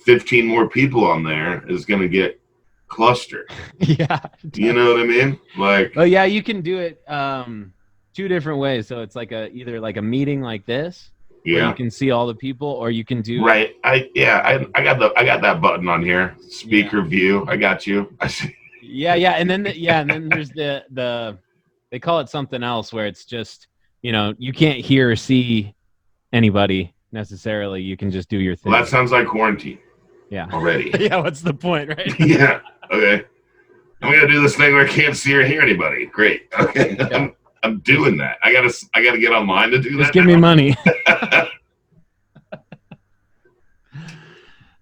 15 more people on there is going to get clustered. Yeah. You know what I mean? Like, oh yeah, you can do it 2 different ways. So it's like either like a meeting like this, where you can see all the people, or you can do right. I got that button on here. Speaker view. I got you. I see. Yeah, and then there's the they call it something else where it's just you can't hear or see anybody necessarily. You can just do your thing. Well, that sounds like quarantine. Yeah. Already. Yeah. What's the point, right? Yeah. Okay. I'm gonna do this thing where I can't see or hear anybody. Great. Okay. Yeah. I'm doing that. I gotta get online to do that. Just give me money.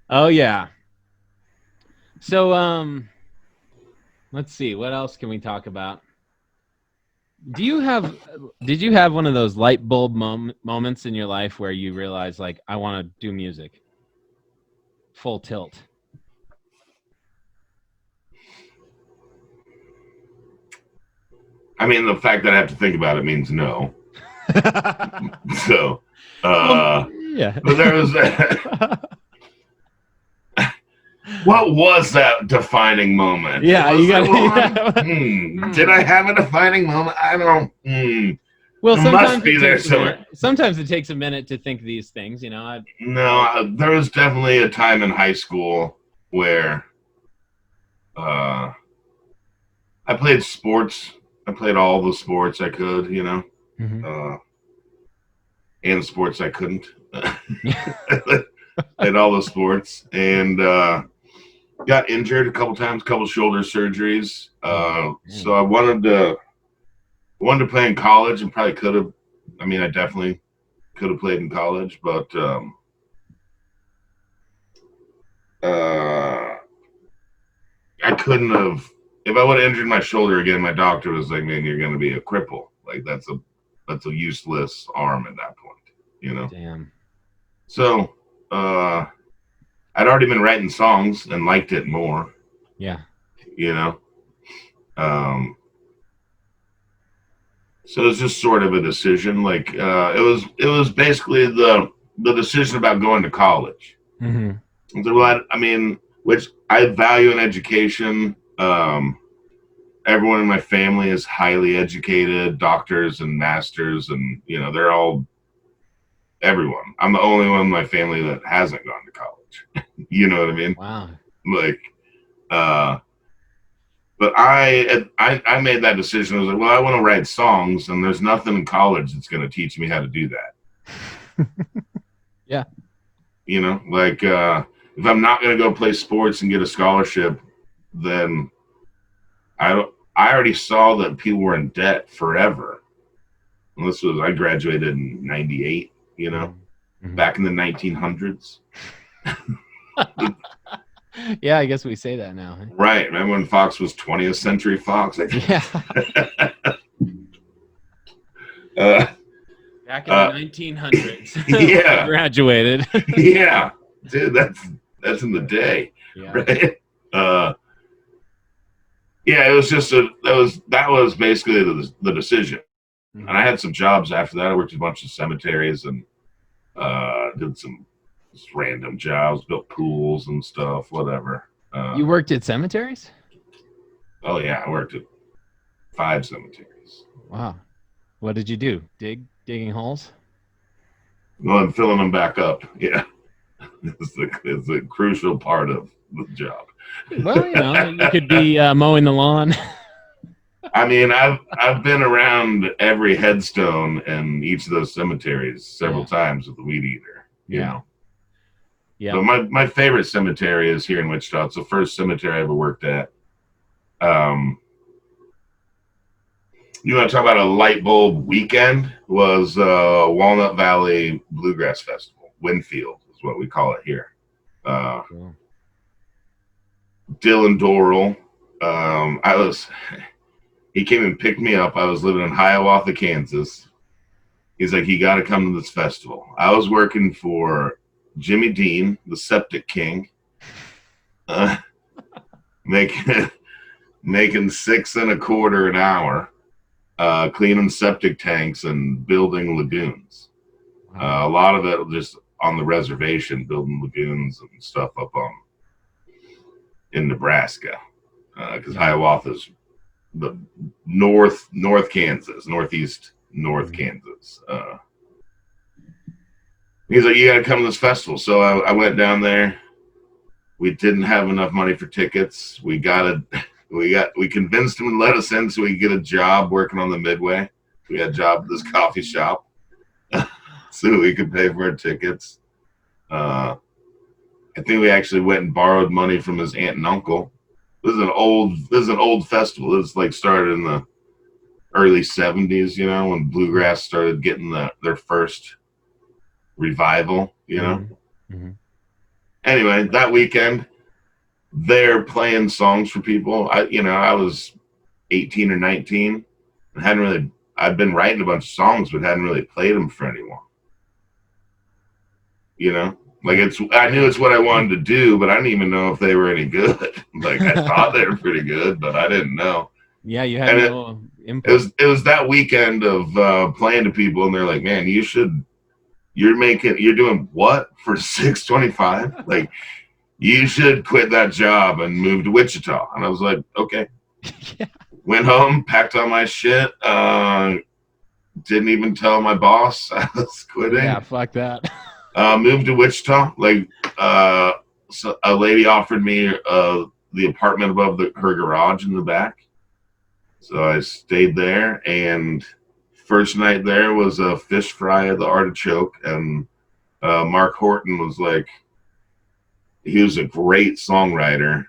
Oh yeah. So let's see, what else can we talk about? Did you have one of those light bulb moments in your life where you realize, like, I want to do music full tilt? I mean, the fact that I have to think about it means no. So, yeah. But there was what was that defining moment? Yeah, you got. Did I have a defining moment? I don't. Well, sometimes be there somewhere. Sometimes it takes a minute to think these things. No, there was definitely a time in high school where I played sports. I played all the sports I could, and sports I couldn't. Played all the sports, and got injured a couple times, couple shoulder surgeries. So I wanted to play in college, and probably could have. I mean, I definitely could have played in college, but I couldn't have if I would have injured my shoulder again, my doctor was like, "Man, you're going to be a cripple. Like that's a useless arm at that point." You know. Damn. So, I'd already been writing songs and liked it more. Yeah. You know. So it was just sort of a decision. Like it was basically the decision about going to college. Mm-hmm. So, well, I mean, which I value in education. Everyone in my family is highly educated, doctors and masters, and you know they're all everyone. I'm the only one in my family that hasn't gone to college. You know what I mean? Wow. Like, but I made that decision. I was like, well, I want to write songs, and there's nothing in college that's going to teach me how to do that. Yeah. You know, like if I'm not going to go play sports and get a scholarship, then I already saw that people were in debt forever. And I graduated in 98, you know, back in the 1900s. Yeah, I guess we say that now. Huh? Right. Remember when Fox was 20th Century Fox? Yeah. Back in the 1900s. Yeah. Graduated. Yeah. Dude, that's in the day. Yeah. Right. Yeah, it was just that was basically the decision. Mm-hmm. And I had some jobs after that. I worked at a bunch of cemeteries and did some random jobs, built pools and stuff, whatever. You worked at cemeteries? Oh yeah, I worked at 5 cemeteries. Wow. What did you do? Digging holes? Well, I'm filling them back up. Yeah. It's a crucial part of the job. Well, you know, you could be mowing the lawn. I mean, I've been around every headstone in each of those cemeteries several times with the weed eater. You know. Yeah. So my favorite cemetery is here in Wichita. It's the first cemetery I ever worked at. You want to talk about a light bulb weekend? Was Walnut Valley Bluegrass Festival. Winfield is what we call it here. Cool. Dylan Dorrell. He came and picked me up. I was living in Hiawatha, Kansas. He's like, you got to come to this festival. I was working for Jimmy Dean, the Septic King, making $6.25 an hour, cleaning septic tanks and building lagoons. Wow. A lot of it just on the reservation, building lagoons and stuff up in Nebraska, because Hiawatha's the northeast North Kansas. He's like, you got to come to this festival. So I went down there. We didn't have enough money for tickets. We convinced him to let us in so we could get a job working on the Midway. We had a job at this coffee shop so we could pay for our tickets. I think we actually went and borrowed money from his aunt and uncle. This is an old festival. This like started in the early 70s, you know, when bluegrass started getting their first revival, you know. Mm-hmm. Anyway, that weekend they're playing songs for people. I was 18 or 19 and I'd been writing a bunch of songs but hadn't really played them for anyone. You know, like I knew it's what I wanted to do, but I didn't even know if they were any good. Like I thought they were pretty good, but I didn't know. Yeah, you had no input. It was that weekend of playing to people, and they're like, "Man, you're doing what for $6.25? Like, you should quit that job and move to Wichita." And I was like, "Okay." Yeah. Went home, packed all my shit. Didn't even tell my boss I was quitting. Yeah, fuck that. Moved to Wichita. Like, so a lady offered me the apartment above her garage in the back. So I stayed there, and first night there was a fish fry at the Artichoke, and Mark Horton was like, he was a great songwriter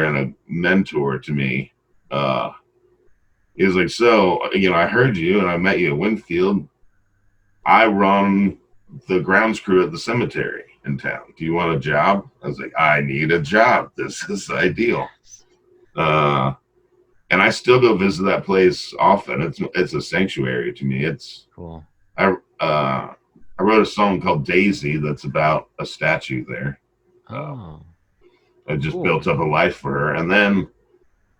and a mentor to me. He was like, so, you know, I heard you and I met you at Winfield. I run the grounds crew at the cemetery in town. Do you want a job? I was like, I need a job. This is ideal. And I still go visit that place often. It's a sanctuary to me. It's cool. I wrote a song called Daisy that's about a statue there. I just built up a life for her, and then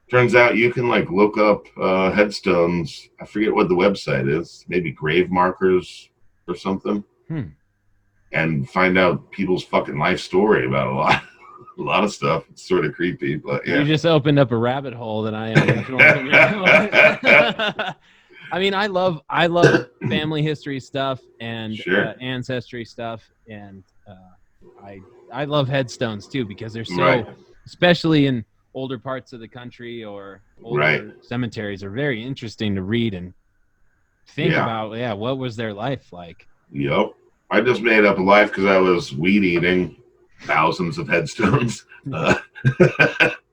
turns out you can like look up headstones. I forget what the website is, maybe grave markers or something, and find out people's fucking life story about a lot of stuff. It's sort of creepy, but yeah. You just opened up a rabbit hole that I am. I mean, I love family history stuff and ancestry stuff, and I love headstones too, because they're so, especially in older parts of the country or older cemeteries, are very interesting to read and think about. Yeah, what was their life like? Yep. I just made up a life because I was weed eating thousands of headstones.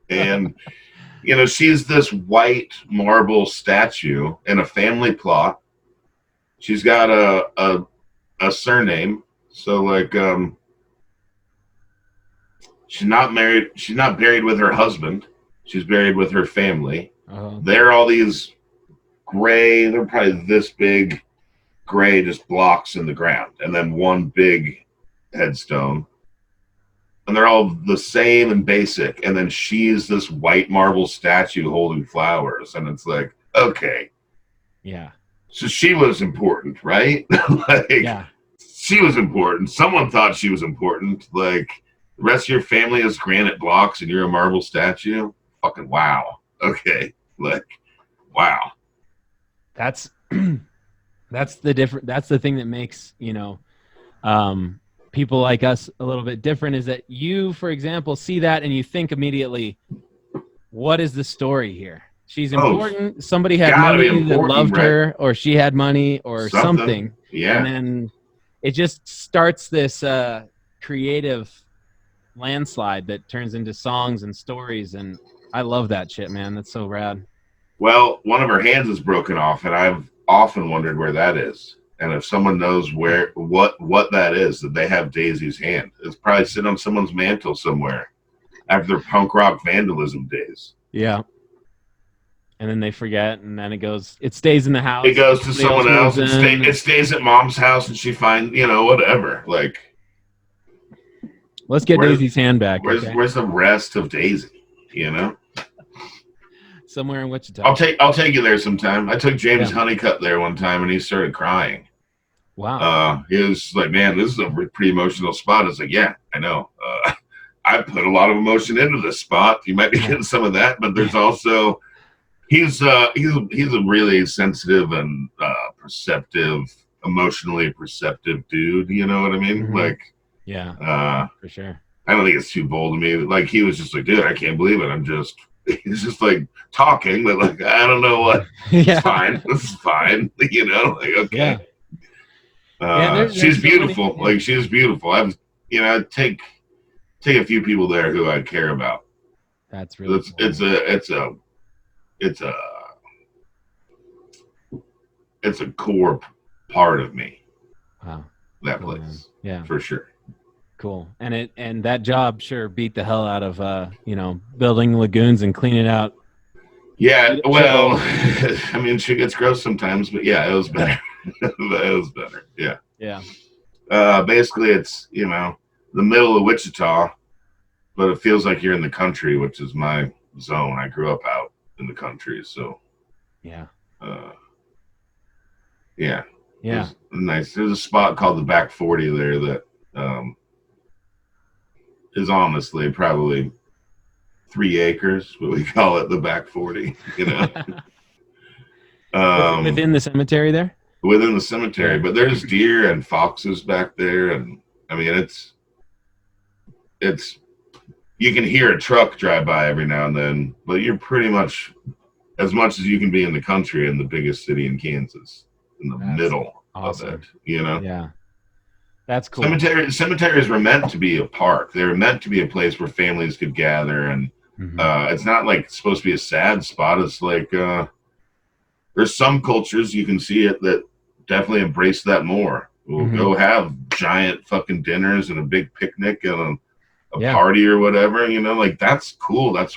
And, you know, she's this white marble statue in a family plot. She's got a surname. So, like, she's not married. She's not buried with her husband. She's buried with her family. They're all these gray, they're probably this big gray, just blocks in the ground, and then one big headstone. And they're all the same and basic. And then she's this white marble statue holding flowers. And it's like, okay. Yeah. So she was important, right? She was important. Someone thought she was important. Like, the rest of your family is granite blocks and you're a marble statue? Fucking wow. Okay. Like, wow. That's the thing that makes, you know, people like us a little bit different, is that you, for example, see that and you think immediately, what is the story here? She's important. Somebody had money that loved her, or she had money or something. Yeah. And then it just starts this creative landslide that turns into songs and stories. And I love that shit, man. That's so rad. Well, one of her hands is broken off, and I've often wondered where that is. And if someone knows what that is, that they have Daisy's hand, it's probably sitting on someone's mantle somewhere after their punk rock vandalism days. Yeah. And then they forget, and then it stays in the house. It goes to someone else. It stays at mom's house, and she finds, you know, whatever. Like, let's get Daisy's hand back. Where's the rest of Daisy? You know, somewhere in Wichita. I'll take you there sometime. I took James Honeycutt there one time, and he started crying. Wow. He was like, "Man, this is a pretty emotional spot." I was like, "Yeah, I know. I put a lot of emotion into this spot. You might be getting some of that, but there's also." He's a really sensitive and emotionally perceptive dude. You know what I mean? Mm-hmm. Like, for sure. I don't think it's too bold to me. Like, he was just like, dude, I can't believe it. He's just like talking, but like, I don't know what. It's fine. This is fine. You know, like, okay. She's beautiful. Like, she's beautiful. I take a few people there who I care about. That's really cool. It's a core part of me. Wow. That place. Man. Yeah. For sure. Cool. And that job sure beat the hell out of building lagoons and cleaning out. Yeah, well, I mean, shit gets gross sometimes, but yeah, it was better. It was better. Yeah. Yeah. Basically it's, you know, the middle of Wichita, but it feels like you're in the country, which is my zone. I grew up out in the country, so yeah. Nice. There's a spot called the Back 40 there that is honestly probably 3 acres, but we call it the Back 40, you know. Within the cemetery there? Within the cemetery, but there's deer and foxes back there, and I mean it's you can hear a truck drive by every now and then, but you're pretty much as you can be in the country in the biggest city in Kansas, in the middle of it, you know? Yeah. That's cool. Cemeteries were meant to be a park. They were meant to be a place where families could gather, and it's not like it's supposed to be a sad spot. It's like there's some cultures, you can see it, that definitely embrace that more. We'll go have giant fucking dinners and a big picnic and a party or whatever, you know, like that's cool. That's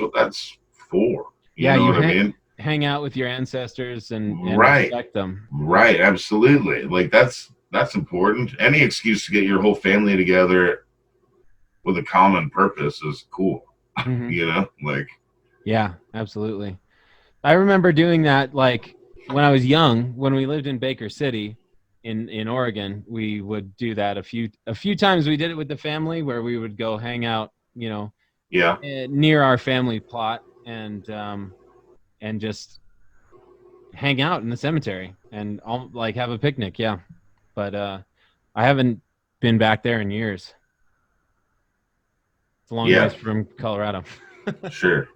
for. You know what I mean? Hang out with your ancestors and right. respect them. Right, absolutely. Like that's important. Any excuse to get your whole family together with a common purpose is cool. Mm-hmm. You know, like yeah, absolutely. I remember doing that like when I was young, when we lived in Baker City in Oregon. We would do that a few times. We did it with the family where we would go hang out, you know, near our family plot and just hang out in the cemetery and like have a picnic. Yeah, but I haven't been back there in years. It's a long ways from Colorado. Sure.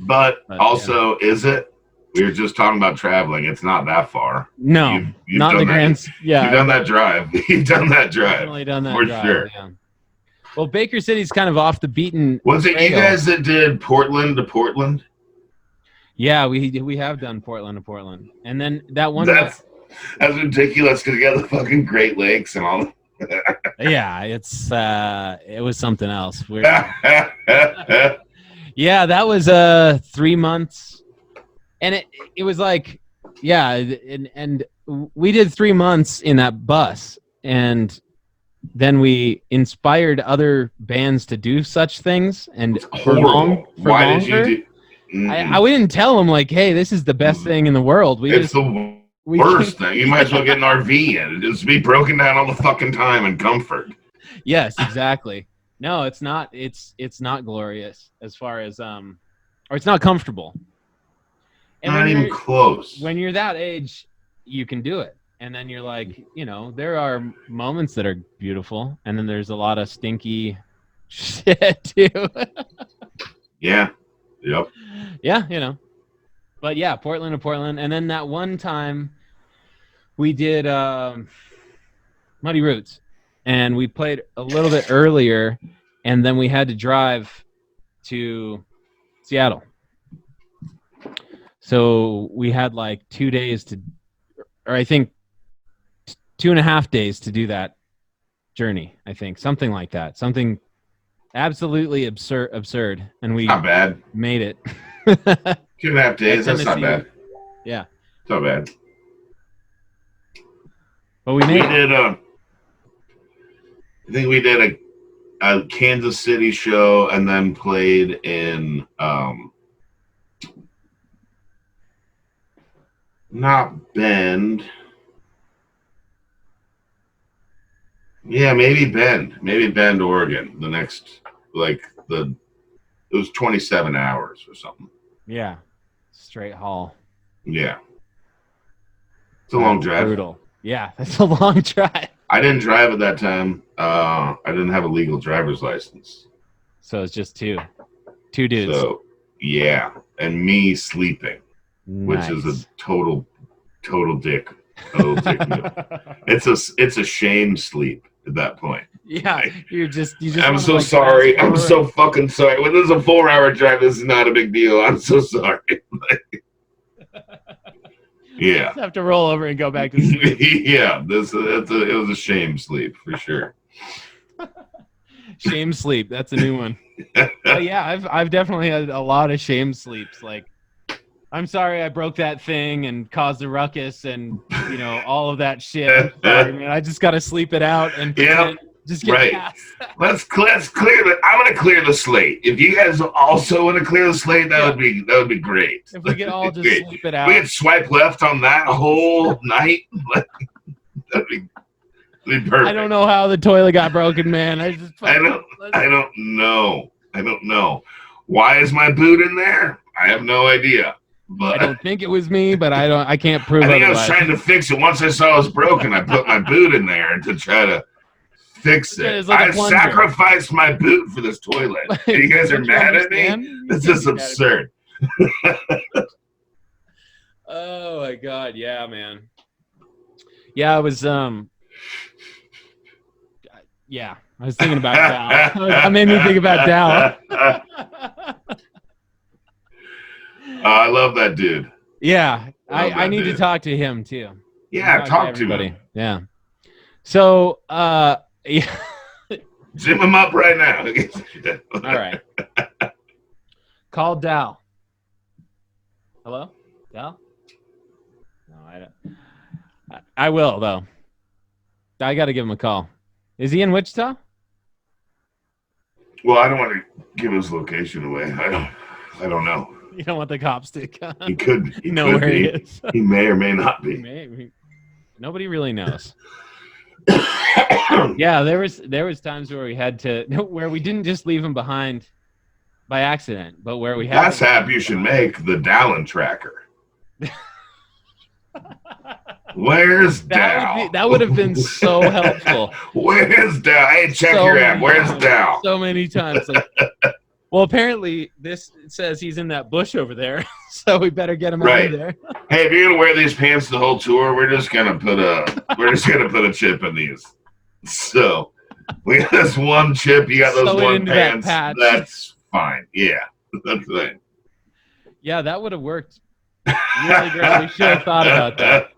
But also, is it? We were just talking about traveling. It's not that far. No, you've not done the that. grand. Yeah, you've done that drive. You've done that drive. Definitely done that for drive. Sure. Yeah. Well, Baker City's kind of off the beaten. Was it trail. You guys that did Portland to Portland? Yeah, we have done Portland to Portland, and then that one. That's ridiculous because you got the fucking Great Lakes and all. Yeah, it was something else. Yeah, that was 3 months, and it was like, yeah, and we did 3 months in that bus, and then we inspired other bands to do such things, and Why did you do? We didn't tell them like, hey, this is the best thing in the world. It's the worst thing. You might as well get an RV and just be broken down all the fucking time in comfort. Yes, exactly. No, it's not. It's not glorious as far as or it's not comfortable. And not even close. When you're that age, you can do it. And then you're like, you know, there are moments that are beautiful, and then there's a lot of stinky shit too. Yeah. Yep. Yeah, you know. But yeah, Portland to Portland. And then that one time we did Muddy Roots, and we played a little bit earlier, and then we had to drive to Seattle. So we had like 2 days or I think 2.5 days to do that journey. I think something like that. Something absolutely absurd. And we not bad. Made it. 2.5 days. That's not bad. Yeah. It's not bad. But we did. I think we did a Kansas City show and then played in not Bend. Yeah, maybe Bend, Oregon. The next, it was 27 hours or something. Yeah, straight haul. Yeah, it's a long drive. Brutal. Yeah, that's a long drive. I didn't drive at that time. I didn't have a legal driver's license. So it's just two dudes. So yeah, and me sleeping, which is a total dick. It's a shame sleep at that point. Yeah, you just. I'm so sorry. I'm so fucking sorry. When this is a 4-hour drive, this is not a big deal. I'm so sorry. Yeah. Just have to roll over and go back to sleep. Yeah, it was a shame sleep for sure. Shame sleep. That's a new one. Yeah, I've definitely had a lot of shame sleeps. Like, I'm sorry I broke that thing and caused a ruckus and, you know, all of that shit. Sorry, man. I just got to sleep it out and just get past. Let's clear I'm going to clear the slate. If you guys also want to clear the slate, that would be great. If we could all just sleep it out. We could swipe left on that whole night. That'd be perfect. I don't know how the toilet got broken, man. I don't know. Why is my boot in there? I have no idea. But I don't think it was me, but I can't prove it. I was trying to fix it. Once I saw it was broken, I put my boot in there to try to fix it. I sacrificed my boot for this toilet. You guys are mad at me? This is absurd. Oh my God. Yeah, man. Yeah, I was yeah, I was thinking about Dow. That made me think about Dow. I love that dude. Yeah, I need to talk to him too. Yeah, talk to him. Yeah. So, yeah. Zip him up right now. All right. Call Dal. Hello, Dal? No, I don't. I will though. I got to give him a call. Is he in Wichita? Well, I don't want to give his location away. I don't know. You don't want the cops to come. He could know where he is. He may or may not be. Nobody really knows. Yeah, there was times where we had to, where we didn't just leave him behind by accident, but where we had. That's app you should make, the Dallin tracker. Where's Dal? That would have been so helpful. Where's Dal? Hey, check your app. Where's Dal? So many times. Like, well, apparently this says he's in that bush over there, so we better get him out of there. Hey, if you're gonna wear these pants the whole tour, we're just gonna put a chip in these. So we got this one chip. You got those one pants. That's fine. Yeah, that's fine. Yeah, that would have worked really great. We should have thought about that.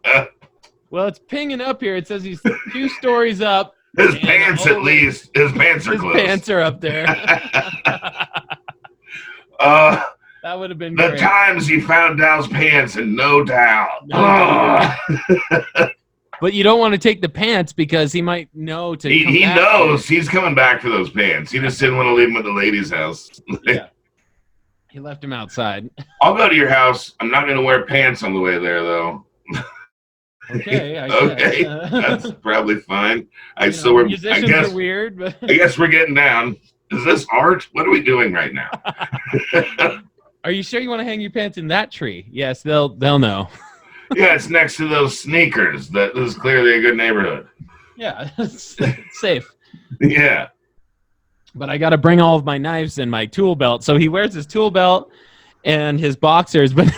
Well, it's pinging up here. It says he's 2 stories up. His pants, at least. His pants are closed. His pants are up there. That would have been the great. times you found Dal's pants and no Dal. But you don't want to take the pants because he might know to. He knows he's coming back for those pants. He just didn't want to leave them at the lady's house. Yeah. He left him outside. I'll go to your house. I'm not going to wear pants on the way there, though. Okay. Okay, that's probably fine. Musicians are weird, but I guess we're getting down. Is this art? What are we doing right now? Are you sure you want to hang your pants in that tree? Yes, they'll know. Yeah, it's next to those sneakers. This is clearly a good neighborhood. Yeah, it's safe. Yeah. But I got to bring all of my knives and my tool belt. So he wears his tool belt and his boxers, but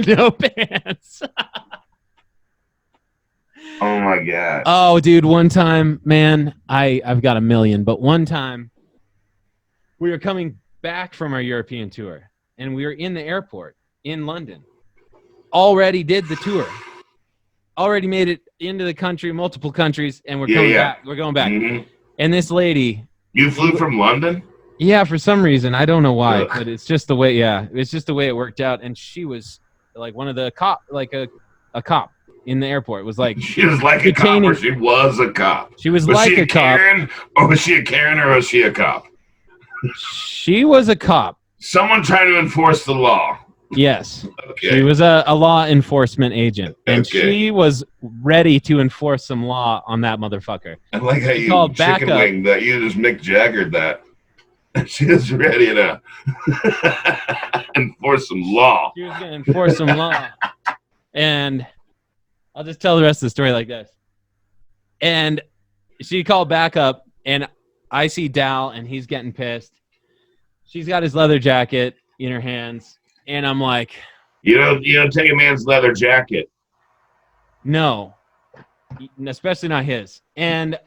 no pants. Oh my God. Oh, dude, one time, man, I've got a million, but one time we were coming back from our European tour and we were in the airport in London. Already did the tour. Already made it into the country, multiple countries, and we're coming back. We're going back. Mm-hmm. And this lady. You flew from London? Yeah, for some reason. I don't know why, but it's just the way, it's just the way it worked out. And she was like one of the cop, like a cop in the airport. It was like she was like a cop, or she was a cop. She was like a cop. Or was she a Karen, or was she a cop? She was a cop. Someone trying to enforce the law. Yes. Okay. She was a law enforcement agent, and she was ready to enforce some law on that motherfucker. I like how you chicken wing that. You just Mick Jaggered that. She was ready to enforce some law. She was going to enforce some law. And I'll just tell the rest of the story like this. And she called back up, and I see Dal, and he's getting pissed. She's got his leather jacket in her hands. And I'm like, you don't take a man's leather jacket. No, especially not his. And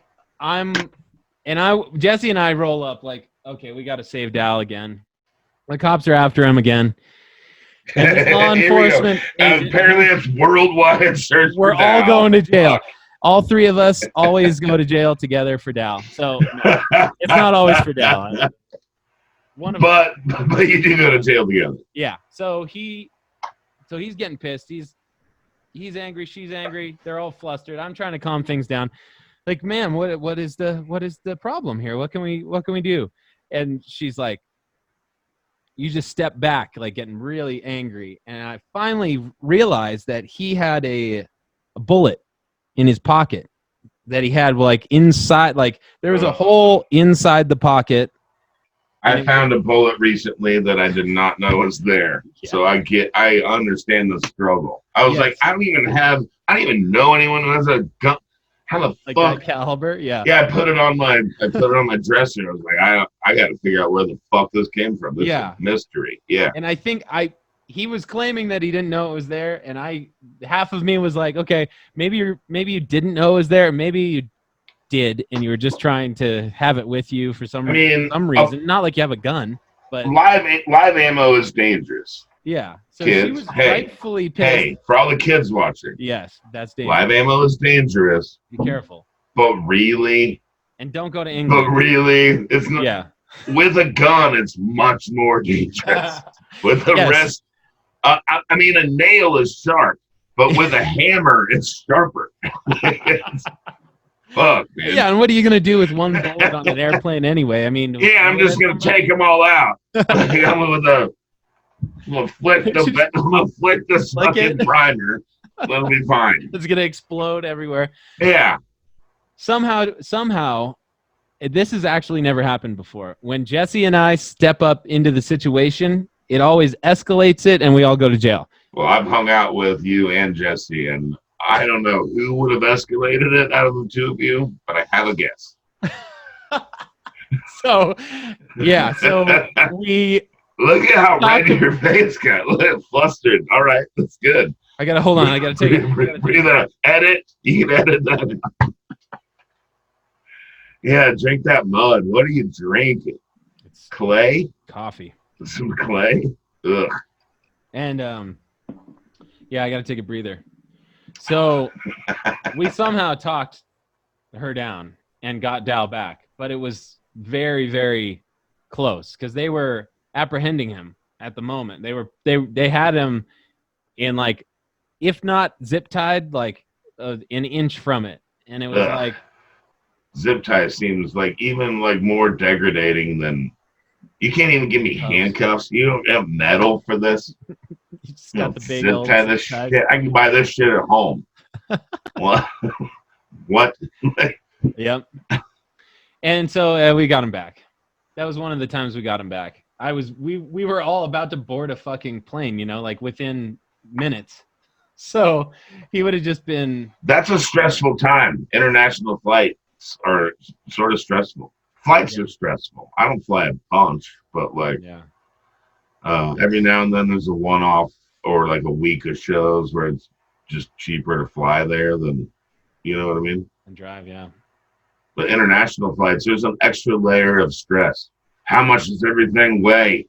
Jesse and I roll up like, okay, we got to save Dal again. The cops are after him again. And this law enforcement agent, apparently it's worldwide search. We're all going to jail. All 3 of us always go to jail together for Dal. So no, it's not always for Dal. But you do go to jail together. Yeah. So he's getting pissed. He's angry. She's angry. They're all flustered. I'm trying to calm things down. Like, man, what is the problem here? What can we do? And she's like, you just step back, like getting really angry. And I finally realized that he had a bullet in his pocket that he had like inside, like there was a hole inside the pocket. I found a bullet recently that I did not know was there. Yeah. So I understand the struggle. I was like, I don't even know anyone who has a gun. How the like fuck? That caliber? Yeah. Yeah, I put it on my dresser. I was like, I got to figure out where the fuck this came from. This is a mystery. Yeah. And I think he was claiming that he didn't know it was there, and half of me was like, okay, maybe you didn't know it was there, maybe you did, and you were just trying to have it with you for some reason. Not like you have a gun, but live ammo is dangerous. Yeah. So kids, she was rightfully pissed. Hey, for all the kids watching. Yes, that's dangerous. Live ammo is dangerous. Be careful. But really? And don't go to England. But really? It's not. Yeah. with a gun, it's much more dangerous. With a wrist, I mean, a nail is sharp, but with a hammer, it's sharper. Fuck, man. Yeah, and what are you gonna do with one bullet on an airplane anyway? I mean, yeah, I'm just gonna take them all out. I'm gonna flick the fucking primer. That'll be fine. It's gonna explode everywhere. Yeah. Somehow, this has actually never happened before. When Jesse and I step up into the situation, it always escalates it, and we all go to jail. Well, I've hung out with you and Jesse, and I don't know who would have escalated it out of the two of you, but I have a guess. So we look at how red your face got. Look, flustered. All right, that's good. I gotta hold on. I gotta take it. Breathe out. Edit. You can edit that. Yeah, drink that mud. What are you drinking? It's clay. Coffee. Some clay. Ugh. And I gotta take a breather. So we somehow talked her down and got Dal back, but it was very, very close because they were apprehending him at the moment. They had him in, like, if not zip tied, like an inch from it, and it was like zip tie seems like even like more degrading than. You can't even give me handcuffs. You don't have metal for this. You just got the big zip tie this shit. I can buy this shit at home. What? What? Yep. And so we got him back. That was one of the times we got him back. We were all about to board a fucking plane, like within minutes. So he would have just been. That's a stressful time. International flights are sort of stressful. Flights are stressful. I don't fly a bunch, but every now and then there's a one-off or like a week of shows where it's just cheaper to fly there than, you know what I mean? And drive, yeah. But international flights, there's an extra layer of stress. How much does everything weigh?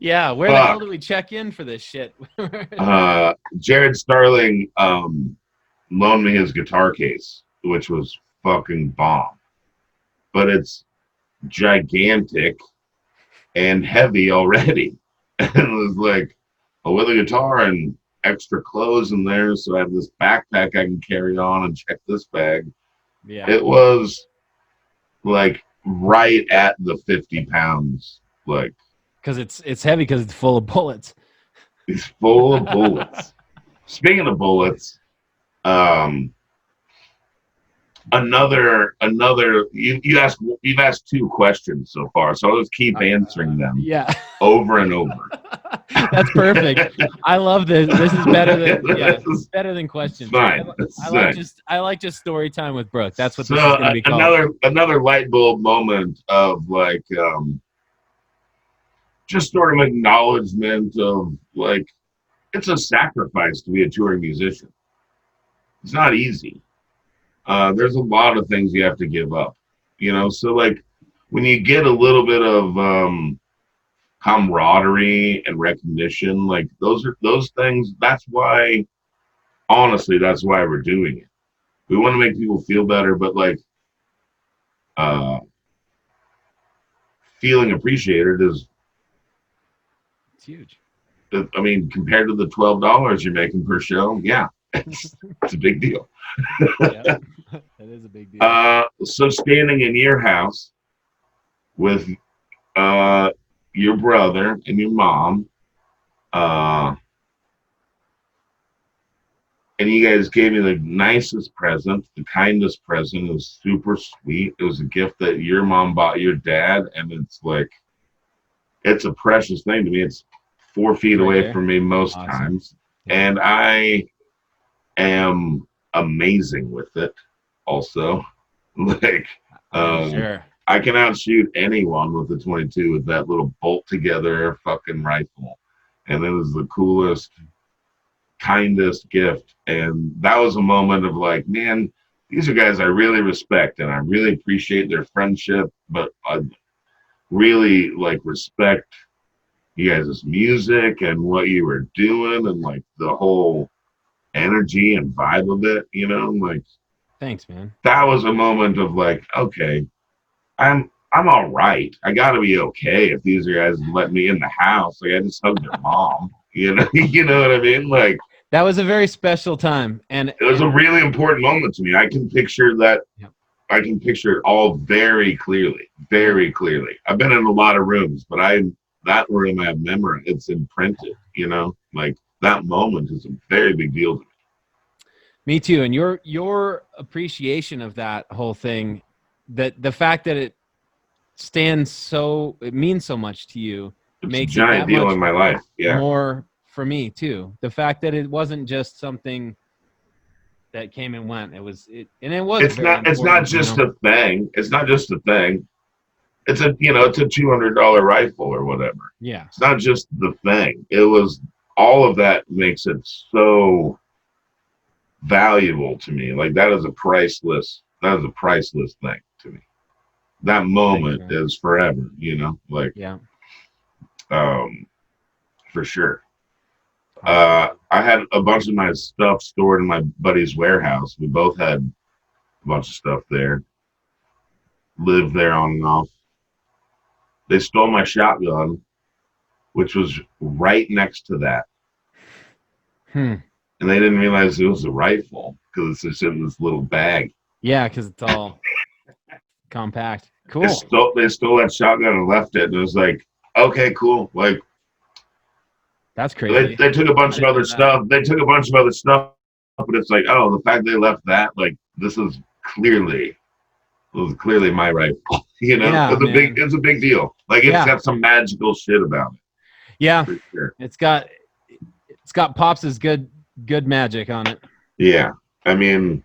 Yeah, where the hell do we check in for this shit? Jared Starling loaned me his guitar case, which was fucking bomb. But it's gigantic and heavy already. And it was like, with a guitar and extra clothes in there, so I have this backpack I can carry on and check this bag. Yeah. It was like right at the 50 pounds. Like, because it's heavy because it's full of bullets. It's full of bullets. Speaking of bullets, you've asked two questions so far, so I'll just keep answering them over and over. That's perfect. I love this. This is better than questions. Fine. I like just story time with Brooke. That's what this is gonna be called. Another light bulb moment of like just sort of acknowledgement of like it's a sacrifice to be a touring musician. It's not easy. There's a lot of things you have to give up, so like when you get a little bit of camaraderie and recognition, like those things, that's why we're doing it. We want to make people feel better, but like feeling appreciated it's huge. I mean, compared to the $12 you're making per show, it's a big deal. Yeah, that is a big deal. So standing in your house with your brother and your mom, and you guys gave me the nicest present, the kindest present. It was super sweet. It was a gift that your mom bought your dad, and it's like, it's a precious thing to me. It's 4 feet away from me most times, and I am amazing with it also. Like sure. I can outshoot anyone with the 22 with that little bolt together fucking rifle, and it was the coolest, kindest gift. And that was a moment of like, man, these are guys I really respect and I really appreciate their friendship, but I really like respect you guys' music and what you were doing and like the whole energy and vibe of it, like. Thanks, man. That was a moment of like, okay, I'm I'm all right. I got to be okay if these guys let me in the house. Like I just hugged their mom. You know, you know what I mean? Like that was a very special time, and it was a really important moment to me. I can picture that. Yep. I can picture it all very clearly, very clearly. I've been in a lot of rooms, but that room I have memory. It's imprinted. You know, like that moment is a very big deal to me. Me too. And your appreciation of that whole thing, that the fact that it means so much to you, it's makes a giant deal in my life. Yeah. More for me too. The fact that it wasn't just something that came and went. It's not just a thing. It's not just a thing. It's a $200 rifle or whatever. Yeah. It's not just the thing. It was all of that makes it so valuable to me. Like that is a priceless thing to me. That moment is forever, like for sure. I had a bunch of my stuff stored in my buddy's warehouse. We both had a bunch of stuff there. Lived there on and off. They stole my shotgun, which was right next to that. And they didn't realize it was a rifle because it's just in this little bag. Yeah, because it's all compact. Cool. They stole that shotgun and left it. And it was like, okay, cool. Like, that's crazy. They took a bunch of other stuff. They took a bunch of other stuff, but it's like, oh, the fact they left that, like, this is clearly my rifle. It's a big deal. Like, it's got some magical shit about it. Yeah, for sure. It's got Pops' good magic on it. Yeah, I mean,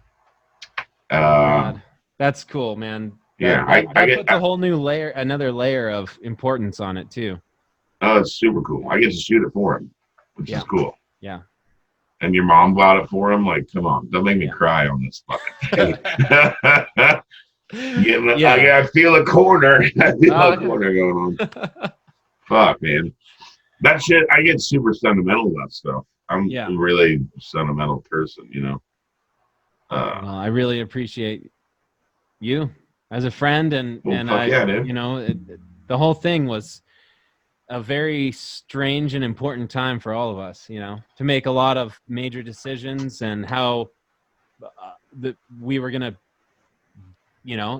that's cool, man. I put a whole new another layer of importance on it too. Oh, it's super cool. I get to shoot it for him, which is cool. Yeah. And your mom bought it for him? Like, come on, don't make me cry on this fucking thing. I feel a corner. I feel a corner going on. Fuck, man. That shit, I get super sentimental about stuff. I'm a really sentimental person, Well, I really appreciate you as a friend, and dude. the whole thing was a very strange and important time for all of us, to make a lot of major decisions, and how we were going to,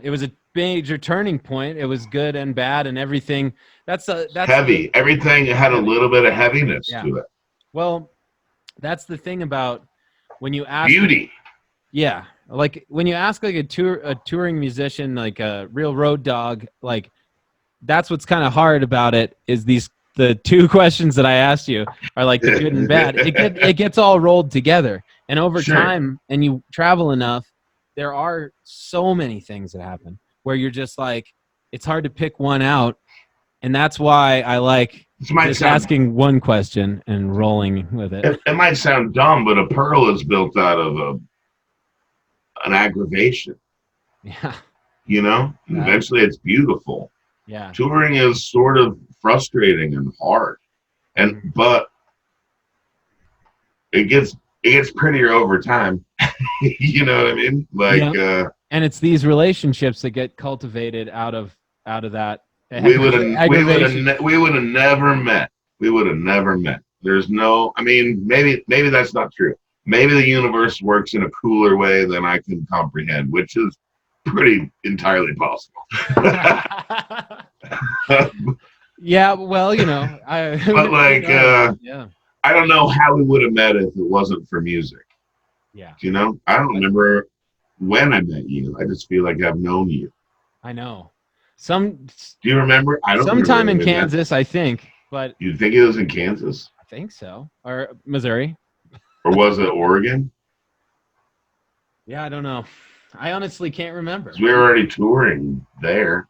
it was a major turning point. It was good and bad and everything. That's heavy. Everything had a little bit of heaviness to it. Well, that's the thing about when you ask beauty. Yeah. Like when you ask like a touring musician, like a real road dog, like that's what's kind of hard about it is the two questions that I asked you are like the good and bad. It gets all rolled together, and over time, and you travel enough, there are so many things that happen where you're just like, it's hard to pick one out, and that's why I like just asking one question and rolling with it. It might sound dumb, but a pearl is built out of an aggravation. Yeah. Eventually it's beautiful. Yeah. Touring is sort of frustrating and hard, but it gets prettier over time. You know what I mean? Like, and it's these relationships that get cultivated out of that. We would have never met. We would have never met. There's no. I mean, maybe that's not true. Maybe the universe works in a cooler way than I can comprehend, which is pretty entirely possible. Yeah, well, but like, I don't know how we would have met if it wasn't for music. Yeah. I don't remember when I met you. I just feel like I've known you. I know. Do you remember? I don't. Sometime in Kansas, I think. But you think it was in Kansas? I think so, or Missouri. Or was it Oregon? Yeah, I don't know. I honestly can't remember. We were already touring there.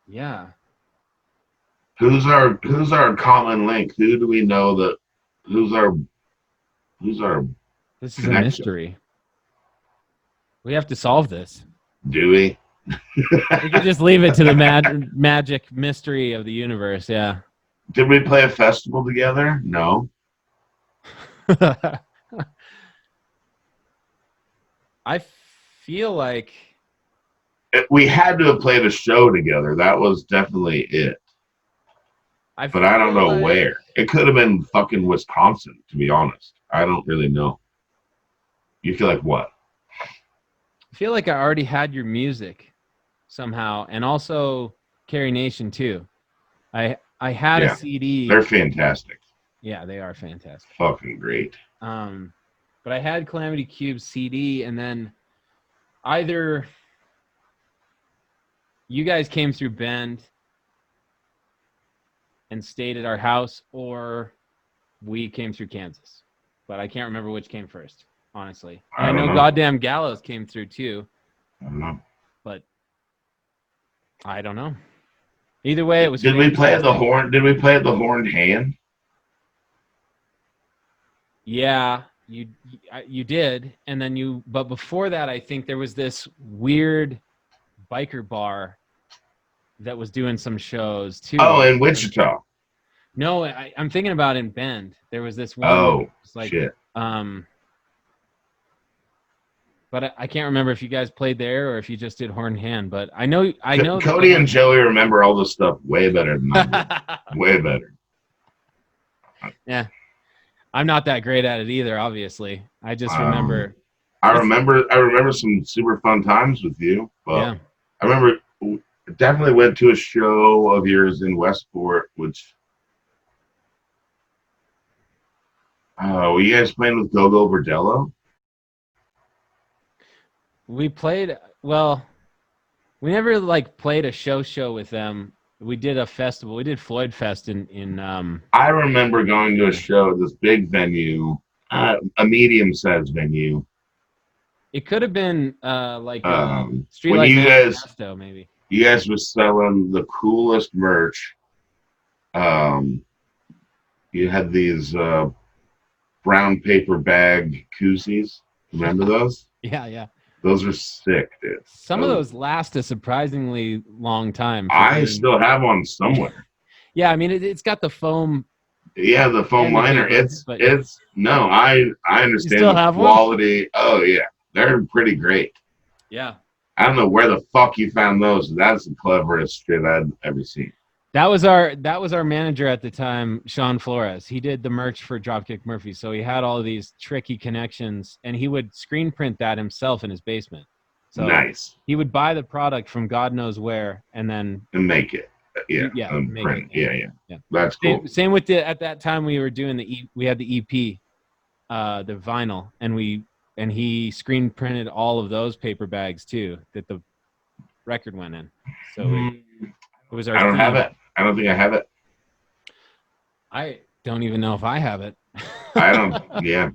Yeah. Who's our common link? Who do we know that? Who's our? This is connection? A mystery. We have to solve this. Do we? We could just leave it to the magic mystery of the universe. Yeah. Did we play a festival together? No. I feel like We had to have played a show together. That was definitely it. But I don't know where. It could have been fucking Wisconsin, to be honest. I don't really know. You feel like what? I feel like I already had your music somehow, and also Carrie Nation too. I had a CD. They're fantastic. Yeah, they are fantastic. Fucking great. But I had Calamity Cube's CD, and then either you guys came through Bend and stayed at our house, or we came through Kansas. But I can't remember which came first, honestly. And I know Goddamn Gallows came through too. I don't know. But I don't know. Either way, it was. Did we play at the horn? Did we play at the Horned Hand? Yeah, you did, and then but before that, I think there was this weird biker bar that was doing some shows too. Oh, in Wichita. No, I'm thinking about in Bend. There was this one. Oh, like, shit. But I can't remember if you guys played there or if you just did Horned Hand. But I know. Cody and Joey remember all this stuff way better than I do. Way better. Yeah. I'm not that great at it either, obviously. I just remember. I remember some super fun times with you. But yeah. I remember definitely went to a show of yours in Westport, which were you guys playing with Go-Go Bordello? We played, well, we never like played a show with them. We did a festival. We did Floyd Fest in I remember going to a show at this big venue, a medium-sized venue. It could have been like when you guys, Manifesto, maybe. You guys were selling the coolest merch. You had these brown paper bag koozies. Remember those? Yeah. Those are sick, dude. Some of those last a surprisingly long time. I still have one somewhere. Yeah, I mean it's got the foam. Yeah, the foam liner. I understand the quality. Oh yeah, they're pretty great. Yeah. I don't know where the fuck you found those. That's the cleverest shit I've ever seen. That was our manager at the time, Sean Flores. He did the merch for Dropkick Murphys, so he had all of these tricky connections, and he would screen print that himself in his basement. So nice. He would buy the product from God knows where, and make it. Yeah. Print. Yeah. That's cool. Same with at that time we were doing we had the EP, the vinyl, and he screen printed all of those paper bags too that the record went in. So it was our. I don't have it. I don't think I have it. I don't even know if I have it. I don't. Yeah.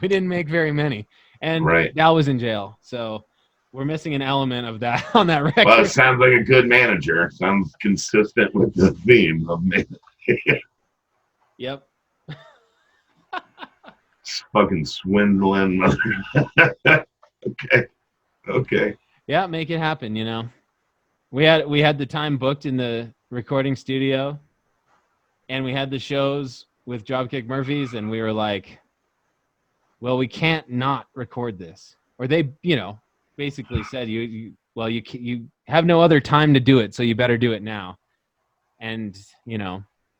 We didn't make very many, and Dal was in jail, so we're missing an element of that on that record. Well, it sounds like a good manager. Sounds consistent with the theme of me. Yep. Fucking swindling. Okay. Yeah, make it happen. You know, we had the time booked in the recording studio, and we had the shows with Dropkick Murphys, and we were like, well, we can't not record this. Or they, basically said you have no other time to do it, so you better do it now. And,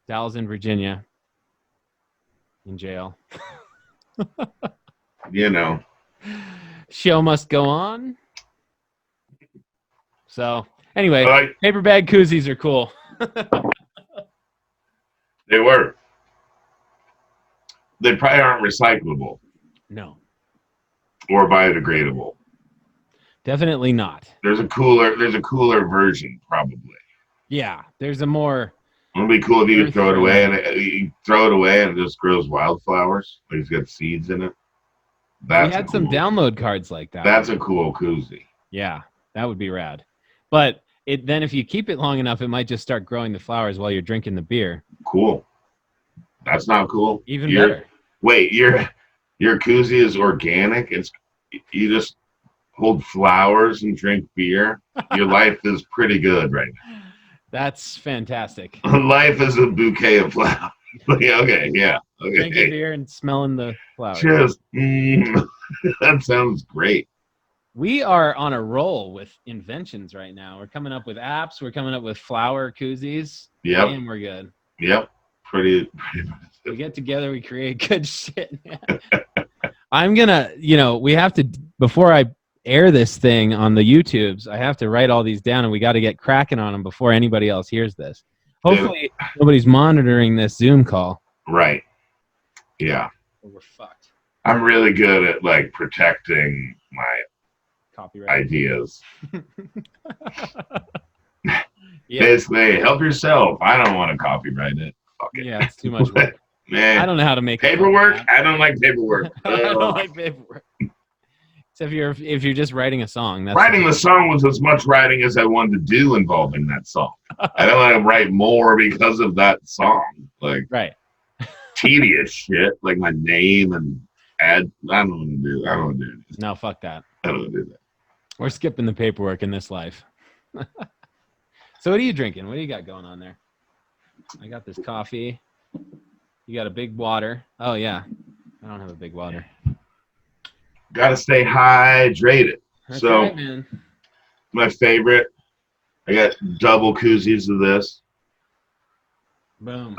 Dal's in Virginia in jail. Show must go on. So anyway, paper bag koozies are cool. They were. They probably aren't recyclable. No. Or biodegradable. Definitely not. There's a cooler version, probably. Yeah, there's a more. It'd be cool if you could throw it away and it just grows wildflowers. Like it's got seeds in it. We had some download cards like that. That's a cool koozie. Yeah, that would be rad. But then if you keep it long enough, it might just start growing the flowers while you're drinking the beer. Cool. That's not cool. Even better. Wait, your koozie is organic. You just hold flowers and drink beer. Your life is pretty good right now. That's fantastic. Life is a bouquet of flowers. Okay. Drinking beer and smelling the flowers. Just that sounds great. We are on a roll with inventions right now. We're coming up with apps. We're coming up with flower koozies. Yep. And we're good. Yep. Pretty we get together, we create good shit. I'm gonna, we have to, before I air this thing on the YouTubes, I have to write all these down, and we got to get cracking on them before anybody else hears this. Hopefully nobody's monitoring this Zoom call. Right. Yeah. Or we're fucked. I'm really good at like protecting my copyright ideas. Basically, help yourself. I don't want to copyright it. Fuck it. Yeah, it's too much work. Man, I don't know how to make paperwork. I don't like paperwork. I don't like paperwork. Except if you're just writing a song. That's writing the song was as much writing as I wanted to do involving that song. I don't want to write more because of that song. Like right. Tedious shit, like my name and ad. I don't want to do. I don't want to do it. No, fuck that. I don't want to do that. We're skipping the paperwork in this life. So what are you drinking? What do you got going on there? I got this coffee. You got a big water. Oh, yeah. I don't have a big water. Got to stay hydrated. That's so, right, man. My favorite, I got double koozies of this. Boom.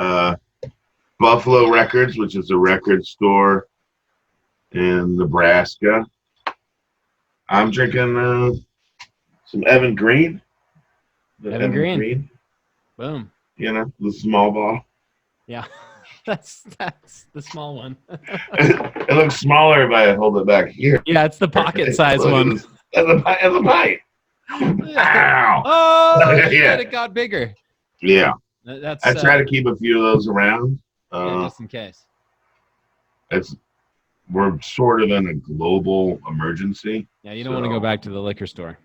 Buffalo Records, which is a record store in Nebraska. I'm drinking some Evan Green. Evan Green. Boom. You know, the small bottle. Yeah. That's the small one. It looks smaller if I hold it back here. Yeah, it's the pocket size one. It's a pint. Ow. Oh, yeah. It got bigger. Yeah. That's. I try to keep a few of those around. Just in case. We're sort of in a global emergency. Yeah, you don't want to go back to the liquor store.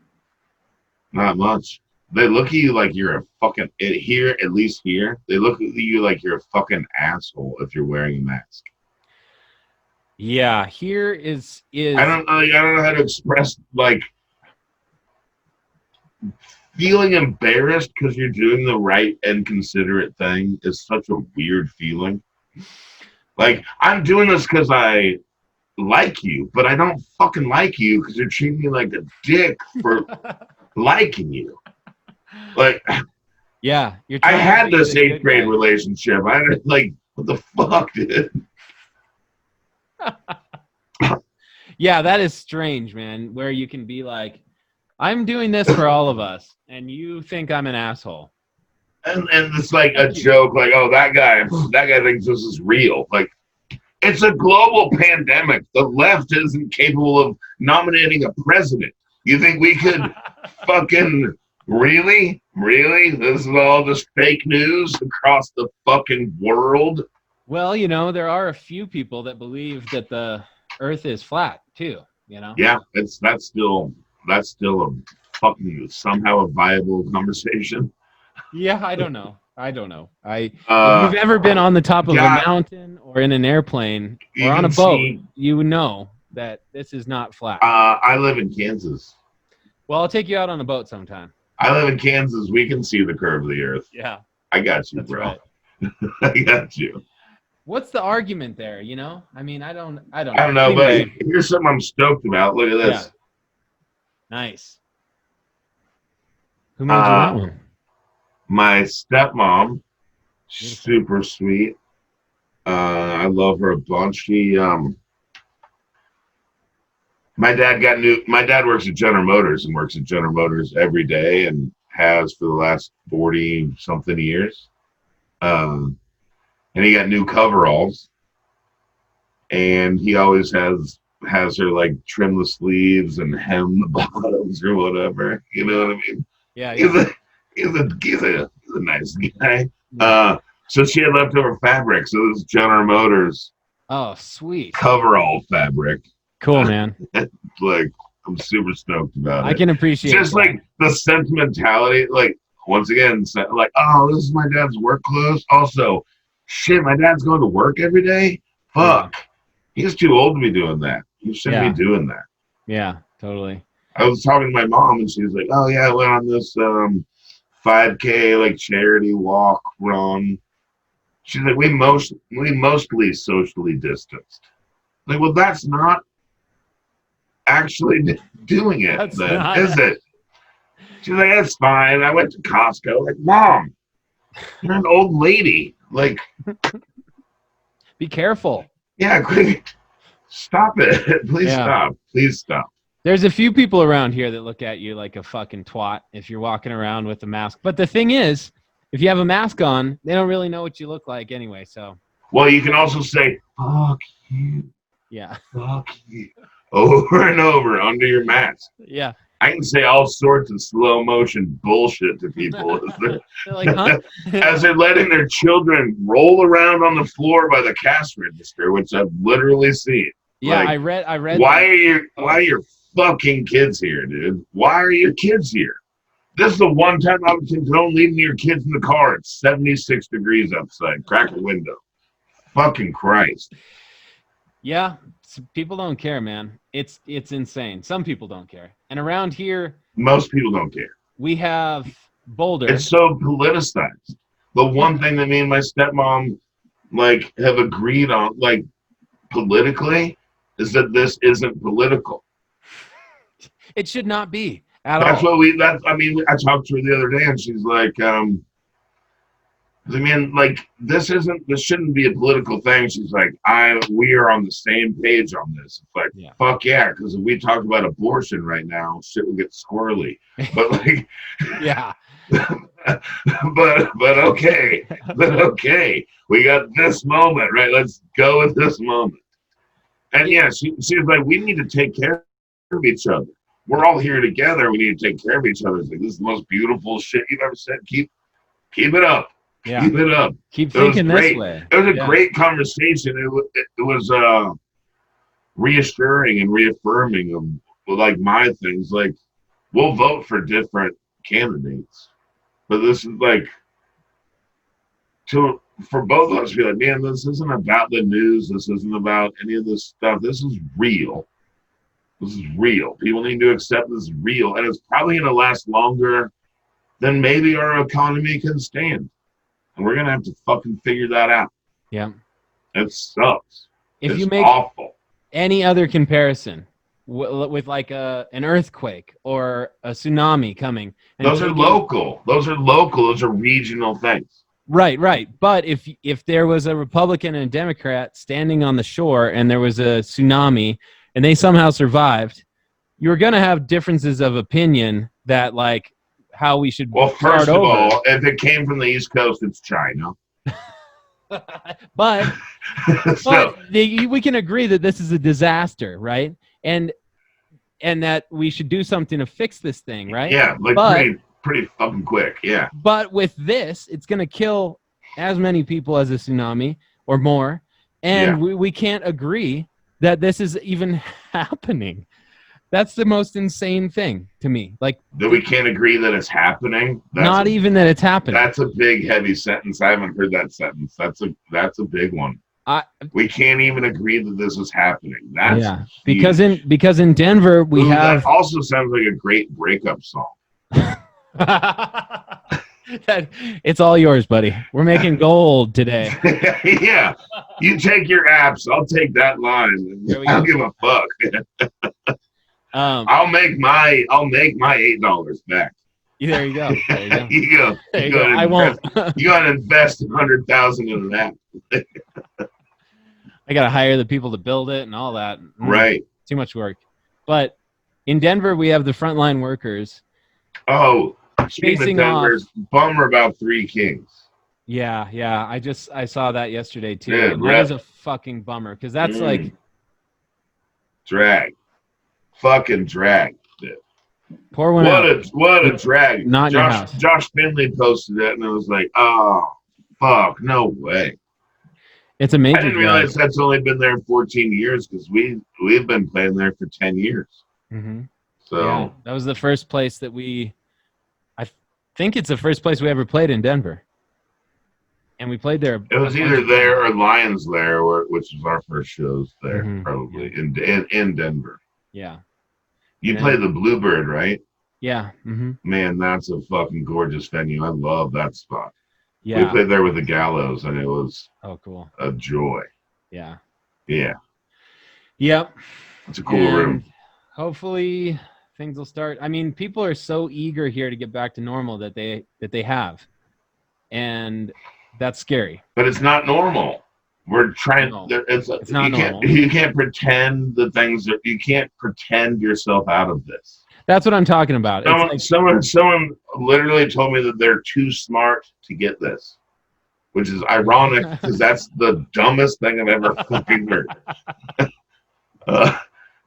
Not much. They look at you like you're a fucking here. At least here, they look at you like you're a fucking asshole if you're wearing a mask. Yeah, here is. I don't know how to express like feeling embarrassed because you're doing the right and considerate thing is such a weird feeling. Like I'm doing this because I like you, but I don't fucking like you because you're treating me like a dick for liking you. Like, yeah, I had this 8th grade relationship. I like, what the fuck, dude? Yeah, that is strange, man. Where you can be like, I'm doing this for all of us, and you think I'm an asshole. And it's like a joke, like, oh, that guy thinks this is real. Like, it's a global pandemic. The left isn't capable of nominating a president. You think we could fucking really? This is all just fake news across the fucking world? Well, there are a few people that believe that the Earth is flat too. Yeah, that's still a fucking somehow a viable conversation. Yeah, I don't know. If you've ever been on the top of a mountain or in an airplane or on a boat, you know that this is not flat. I live in Kansas. Well, I'll take you out on a boat sometime. I live in Kansas. We can see the curve of the Earth. Yeah. I got you, that's bro. Right. I got you. What's the argument there, I mean, I don't know. I don't know, anyway. But here's something I'm stoked about. Look at this. Yeah. Nice. Who made you that one? My stepmom. Super sweet. I love her a bunch. My dad works at General Motors and works at General Motors every day and has for the last 40-something years. And he got new coveralls. And he always has her like trim the sleeves and hem the bottoms or whatever. You know what I mean? Yeah. He's a nice guy. So she had leftover fabric. So this is General Motors. Oh, sweet. Coverall fabric. Cool, man. Like, I'm super stoked about it. I can appreciate just that. Like the sentimentality, like once again, like, oh, this is my dad's work clothes. Also, shit, my dad's going to work every day. Fuck. Yeah. He's too old to be doing that. He shouldn't be doing that. Yeah, totally. I was talking to my mom and she was like, oh yeah, I went on this 5K like charity walk run. She's like, we mostly socially distanced. Like, well, that's not actually doing it. That's then not is it? She's like, that's fine. I went to Costco. Like, Mom, you're an old lady. Like, be careful. Yeah, quick. Stop it. Please stop. Please stop. There's a few people around here that look at you like a fucking twat if you're walking around with a mask. But the thing is, if you have a mask on, they don't really know what you look like anyway. So. Well, you can also say, fuck you. Yeah. Fuck you. Over and over under your mask. Yeah. I can say all sorts of slow motion bullshit to people they're like, huh? as they're letting their children roll around on the floor by the cash register, which I've literally seen. Yeah, like, I read. Why are your fucking kids here, dude? Why are your kids here? This is the one time I would condone leaving your kids in the car. It's 76 degrees outside. Crack a window. Fucking Christ. Yeah, people don't care, man. It's insane. Some people don't care. And around here, most people don't care. We have Boulder. It's so politicized. The one thing that me and my stepmom have agreed on, politically, is that this isn't political. It should not be at all. I talked to her the other day, and she's like, this shouldn't be a political thing. She's like, we are on the same page on this. It's like, fuck yeah, because if we talk about abortion right now, shit will get squirrely. But yeah. but okay. We got this moment, right? Let's go with this moment. And yeah, she was like, we need to take care of each other. We're all here together. We need to take care of each other. It's like, this is the most beautiful shit you've ever said. Keep it up. Yeah. Keep it up. Keep thinking this way. It was a great conversation. It was reassuring and reaffirming of my things. Like, we'll vote for different candidates, but this is for both of us to be like, man, this isn't about the news. This isn't about any of this stuff. This is real. This is real. People need to accept this is real, and it's probably going to last longer than maybe our economy can stand. And we're going to have to fucking figure that out. Yeah. It sucks. If you make awful. Any other comparison with an earthquake or a tsunami coming. Those are local. Those are regional things. Right. But if there was a Republican and a Democrat standing on the shore and there was a tsunami and they somehow survived, you're going to have differences of opinion that how we should first of all, if it came from the East Coast, it's China. but we can agree that this is a disaster, right? And that we should do something to fix this thing, right? Yeah, pretty fucking quick, yeah. But with this, it's going to kill as many people as a tsunami or more, and we can't agree that this is even happening. That's the most insane thing to me. That we can't agree that it's happening. Not even that it's happening. That's a big, heavy sentence. I haven't heard that sentence. That's a big one. We can't even agree that this is happening. That's huge. because in Denver we have. That also sounds like a great breakup song. It's all yours, buddy. We're making gold today. Yeah, you take your apps. I'll take that line. I don't give a fuck. I'll make my $8 back. There you go. You go. I won't. You got to invest 100,000 in an app. I got to hire the people to build it and all that. Right. Too much work. But in Denver, we have the frontline workers. Oh, speaking of Denver, bummer about Three Kings. Yeah. I saw that yesterday too. Yeah, and that is a fucking bummer because that's drag. Fucking drag. Pour one out. What a drag. Not in your house. Josh Finley posted it and it was like, oh, fuck, no way. It's a major I didn't realize that's only been there 14 years because we've been playing there for 10 years. Mm-hmm. So that was the first place that I think it's the first place we ever played in Denver. And we played there. It was either there or Lions Lair, which was our first shows there, probably in Denver. Yeah. You played the Bluebird, right? Yeah. Mm-hmm. Man, that's a fucking gorgeous venue. I love that spot. Yeah. We played there with the Gallows, and it was cool. A joy. Yeah. Yeah. Yep. It's a cool room. hopefully things will start. I mean, people are so eager here to get back to normal that they have, and that's scary. But it's not normal. We're trying. No, it's not you normal. You can't pretend the things that you can't pretend yourself out of this. That's what I'm talking about. Someone literally told me that they're too smart to get this, which is ironic because that's the dumbest thing I've ever fucking heard.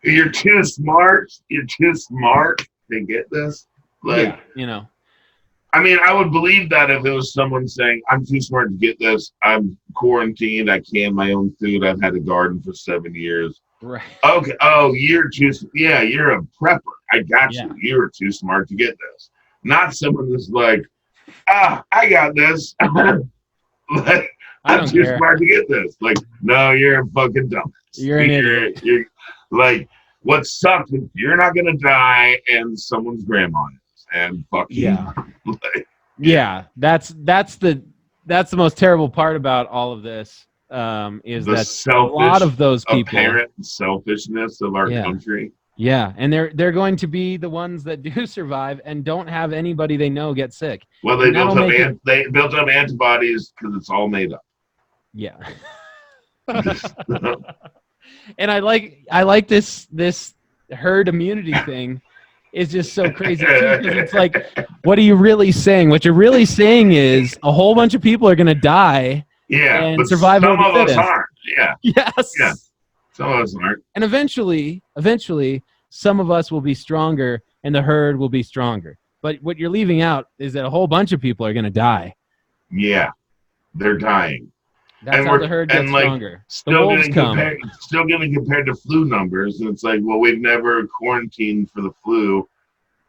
You're too smart. You're too smart to get this. Like, yeah, I mean, I would believe that if it was someone saying, "I'm too smart to get this. I'm quarantined. I can my own food. I've had a garden for 7 years." Right. Okay. Oh, you're a prepper. I got you. You're too smart to get this. Not someone that's like, I got this. Like, I'm too smart to get this. Like, no, you're a fucking dumbass. You're an idiot. You're like, what sucks is you're not gonna die, and someone's grandma is, and fucking like, that's the most terrible part about all of this. Is that a lot of those people, apparent selfishness of our country. Yeah, and they're going to be the ones that do survive and don't have anybody they know get sick. Well, they built up antibodies because it's all made up. Yeah. And I like this herd immunity thing is just so crazy too, because it's like, what are you really saying? What you're really saying is a whole bunch of people are going to die. Yeah, and but survival some of us aren't. Yeah. Yes. Yeah. Some of us aren't. And eventually, some of us will be stronger, and the herd will be stronger. But what you're leaving out is that a whole bunch of people are going to die. Yeah, they're dying. That's how the herd gets stronger. Still getting compared to flu numbers, and it's like, well, we've never quarantined for the flu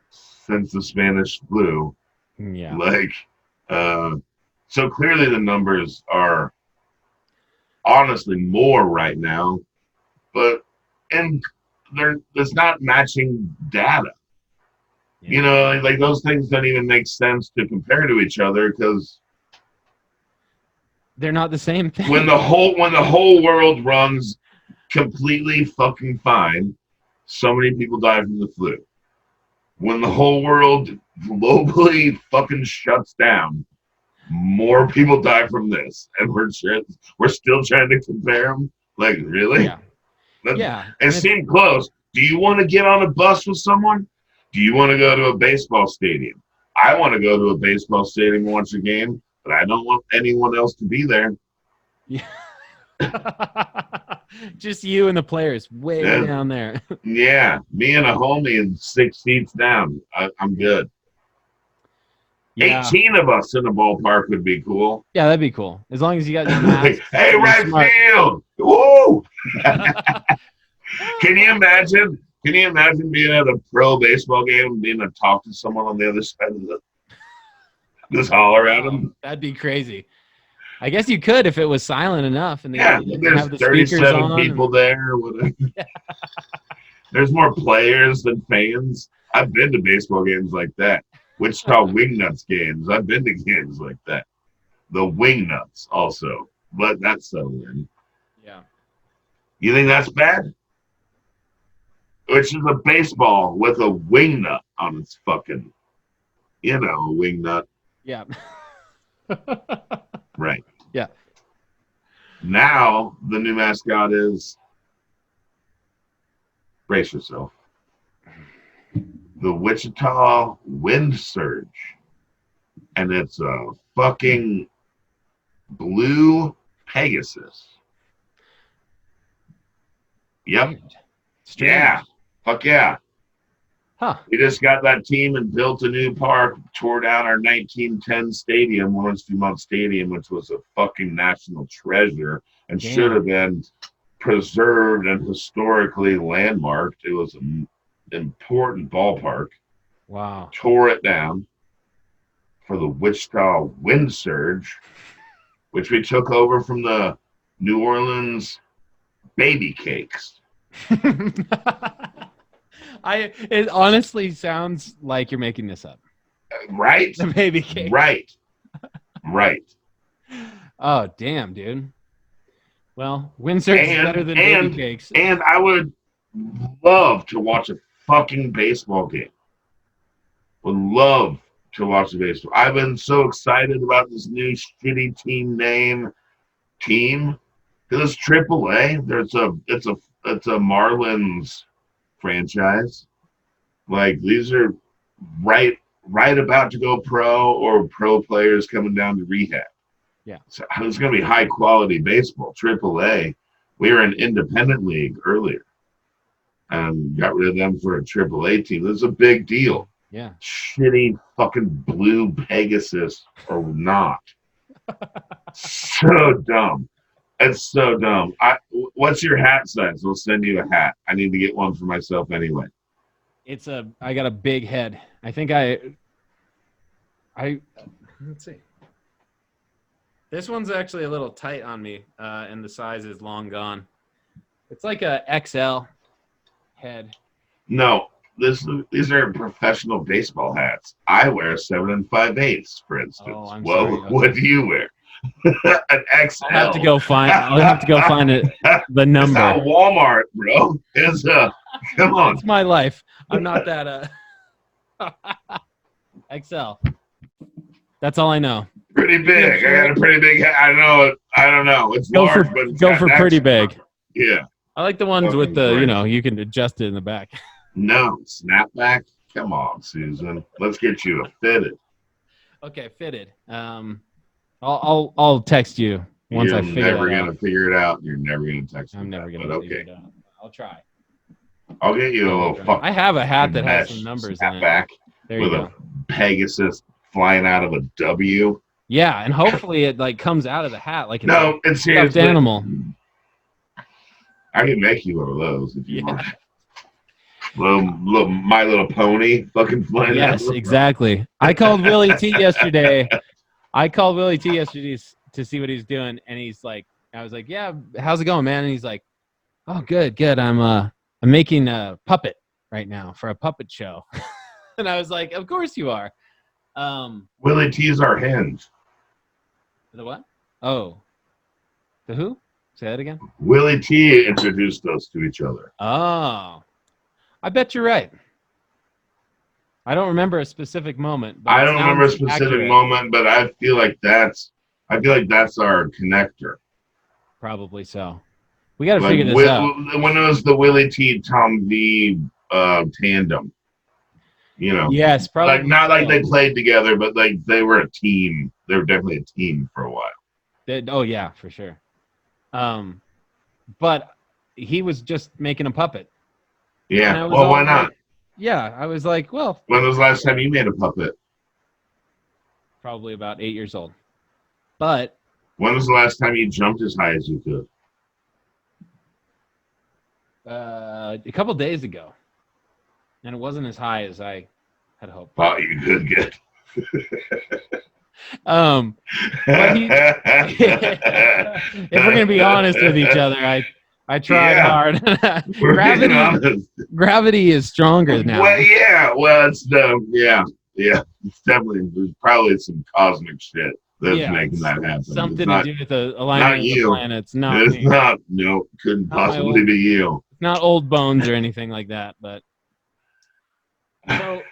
since the Spanish flu. Yeah. Like, so clearly the numbers are honestly more right now, and there's not matching data. Yeah. Like those things don't even make sense to compare to each other because they're not the same thing. When the whole world runs completely fucking fine, so many people die from the flu. When the whole world globally fucking shuts down, more people die from this, and we're still trying to compare them. Like, really? Yeah. It seemed close. Do you want to get on a bus with someone? Do you want to go to a baseball stadium? I want to go to a baseball stadium and watch a game, but I don't want anyone else to be there. Yeah. Just you and the players way down there. Yeah, me and a homie in 6 seats down. I'm good. Yeah. 18 of us in the ballpark would be cool. Yeah, that'd be cool. As long as you got your mask. Hey, right field! Woo! Can you imagine being at a pro baseball game and being able to talk to someone on the other side of just holler at them? That'd be crazy. I guess you could if it was silent enough. And there's have the 37 people there. Yeah. There's more players than fans. I've been to baseball games like that. Wichita Wingnuts games. I've been to games like that. The Wingnuts also. But that's so in. Yeah. You think that's bad? Which is a baseball with a wingnut on its fucking, wingnut. Yeah. Right. Yeah. Now the new mascot is, brace yourself, the Wichita Wind Surge. And it's a fucking blue Pegasus. Yep. Strange. Yeah. Fuck yeah. Huh. We just got that team and built a new park, tore down our 1910 stadium, Lawrence Dumont Stadium, which was a fucking national treasure and should have been preserved and historically landmarked. It was an important ballpark. Wow. Tore it down for the Wichita Wind Surge, which we took over from the New Orleans Baby Cakes. It honestly sounds like you're making this up. Right? The baby cake. Right. Oh, damn, dude. Well, Wind Surge is better than baby cakes. And I would love to watch a fucking baseball game. Would love to watch the baseball. I've been so excited about this new shitty team name. Team, because it's AAA. It's a Marlins franchise. Like these are right about to go pro or pro players coming down to rehab. Yeah, so it's going to be high quality baseball. AAA. We were an independent league earlier, and got rid of them for a AAA team. This is a big deal. Yeah, shitty fucking blue Pegasus or not. So dumb. It's so dumb. What's your hat size? We'll send you a hat. I need to get one for myself anyway. I got a big head. I think I let's see. This one's actually a little tight on me, and the size is long gone. It's like a XL head. No, these are professional baseball hats. I wear 7 5/8, for instance. Oh, I'm well, sorry. Okay. What do you wear? An XL. I'll have to go find it. The number. It's not Walmart, bro. It's come on. It's my life. I'm not that XL. That's all I know. Pretty big. I got a pretty big hat. I don't know. It's large, but go for pretty big. Yeah. I like the ones with the, you can adjust it in the back. No, snapback. Come on, Susan. Let's get you a fitted. Okay, fitted. I'll text you once I figure it out. You're never gonna figure it out. You're never gonna text me. I'm never gonna figure it out. I'll try. I'll get you a little fucking. I have a hat that has some numbers in it. Snapback with a Pegasus flying out of a W. Yeah, and hopefully it like comes out of the hat like it's stuffed animal. I can make you one of those if you want. Little My Little Pony fucking flying. Yes, exactly. I called Willie T yesterday. To see what he's doing, and he's like, I was like, yeah, how's it going, man? And he's like, oh, good. I'm making a puppet right now for a puppet show. And I was like, of course you are. Willie T's our hens. The what? Oh, the who? Say that again. Willie T introduced us to each other. Oh, I bet you're right. I don't remember a specific moment. But I don't remember a specific moment, but I feel like that's our connector. Probably so. We got to figure this out. When it was the Willie T Tom V tandem, Yes, probably. Like not like they played together, but like they were a team. They were definitely a team for a while. Oh yeah, for sure. But he was just making a puppet. Yeah. Well, why not? Yeah, I was like, well. When was the last time you made a puppet? Probably about 8 years old. But. When was the last time you jumped as high as you could? A couple days ago. And it wasn't as high as I had hoped. Oh, you could get. But if we're gonna be honest with each other, I tried hard. Gravity is stronger now. Well, yeah. Well, it's It's definitely there's probably some cosmic shit that's making that happen. Something to do with the alignment of the planets. No, it's not. No, couldn't possibly be you. Not old bones or anything like that, but. So,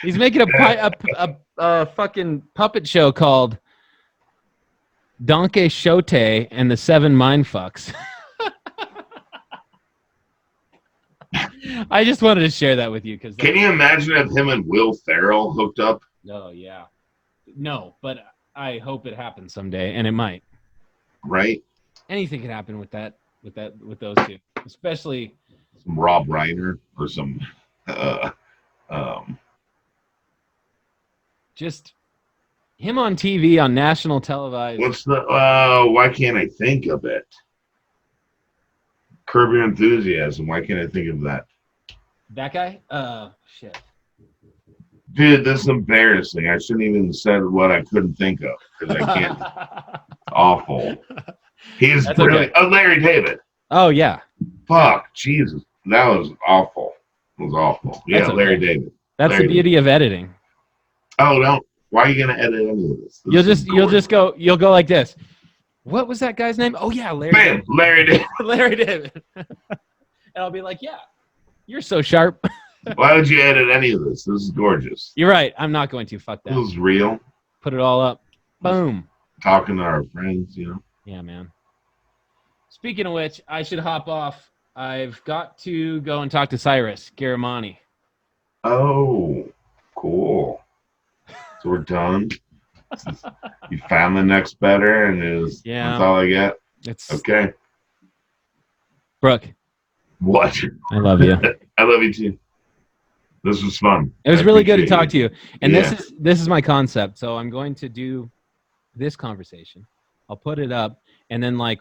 he's making a fucking puppet show called Don Quixote and the 7 Mindfucks. I just wanted to share that with you because. Can you imagine if him and Will Ferrell hooked up? Oh yeah, no, but I hope it happens someday, and it might. Right. Anything can happen with those two, especially. Some Rob Reiner or some just him on TV on national televised. What's the why can't I think of it? Curb Your Enthusiasm. Why can't I think of that? That guy? Shit. Dude, this is embarrassing. I shouldn't even said what I couldn't think of because I can't. Awful. He's brilliant. Okay. Oh, Larry David. Oh yeah. Fuck, Jesus. That was awful. It was awful. Yeah, okay. Larry David. That's Larry the beauty David. Of editing. Oh no! Why are you gonna edit any of this? You'll go like this. What was that guy's name? Oh yeah, Larry. Man, Larry David. Larry David. And I'll be like, yeah. You're so sharp. Why would you edit any of this? This is gorgeous. You're right. I'm not going to. Fuck that. This is real. Put it all up. Boom. Talking to our friends, Yeah, man. Speaking of which, I should hop off. I've got to go and talk to Cyrus Garamani. Oh, cool. So we're done. You found the next better, and that's all I get. It's okay. Brooke. What? I love you. I love you too. This was fun. It was really good to talk to you. And this is my concept. So I'm going to do this conversation. I'll put it up, and then like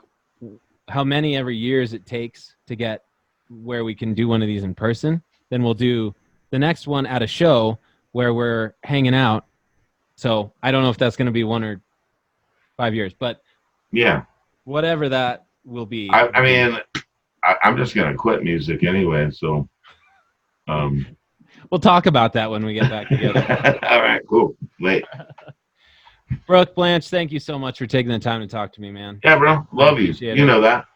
how many every years it takes to get where we can do one of these in person. Then we'll do the next one at a show where we're hanging out. So I don't know if that's going to be 1 or 5 years, but whatever that will be. I mean, I'm just going to quit music anyway. So we'll talk about that when we get back together. All right, cool. Wait. Brook Blanche, thank you so much for taking the time to talk to me, man. Yeah, bro. Love you. You know that.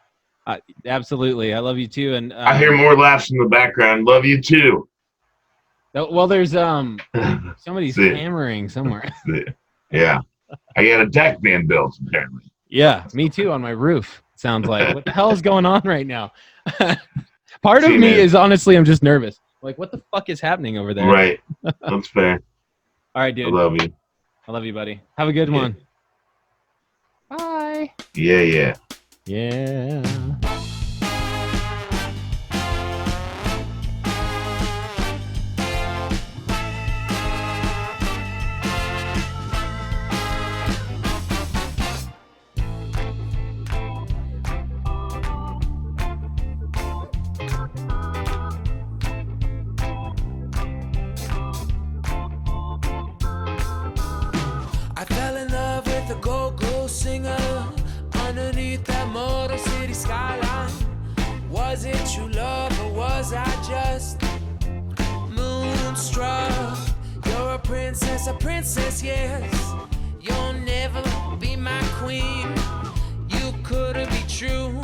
Absolutely. I love you too. And I hear more laughs in the background. Love you too. Well, there's somebody's hammering somewhere. Yeah. I got a deck being built apparently. Yeah, me too on my roof. Sounds like. What the hell is going on right now? Part of me is honestly I'm just nervous. Like, what the fuck is happening over there? Right. That's fair. All right, dude. I love you. I love you, buddy. Have a good one. Bye. Yeah. Yeah. I fell in love with a go-go singer underneath that Motor City skyline. Was it true love or was I just moonstruck? You're a princess, yes. You'll never be my queen. You couldn't be true.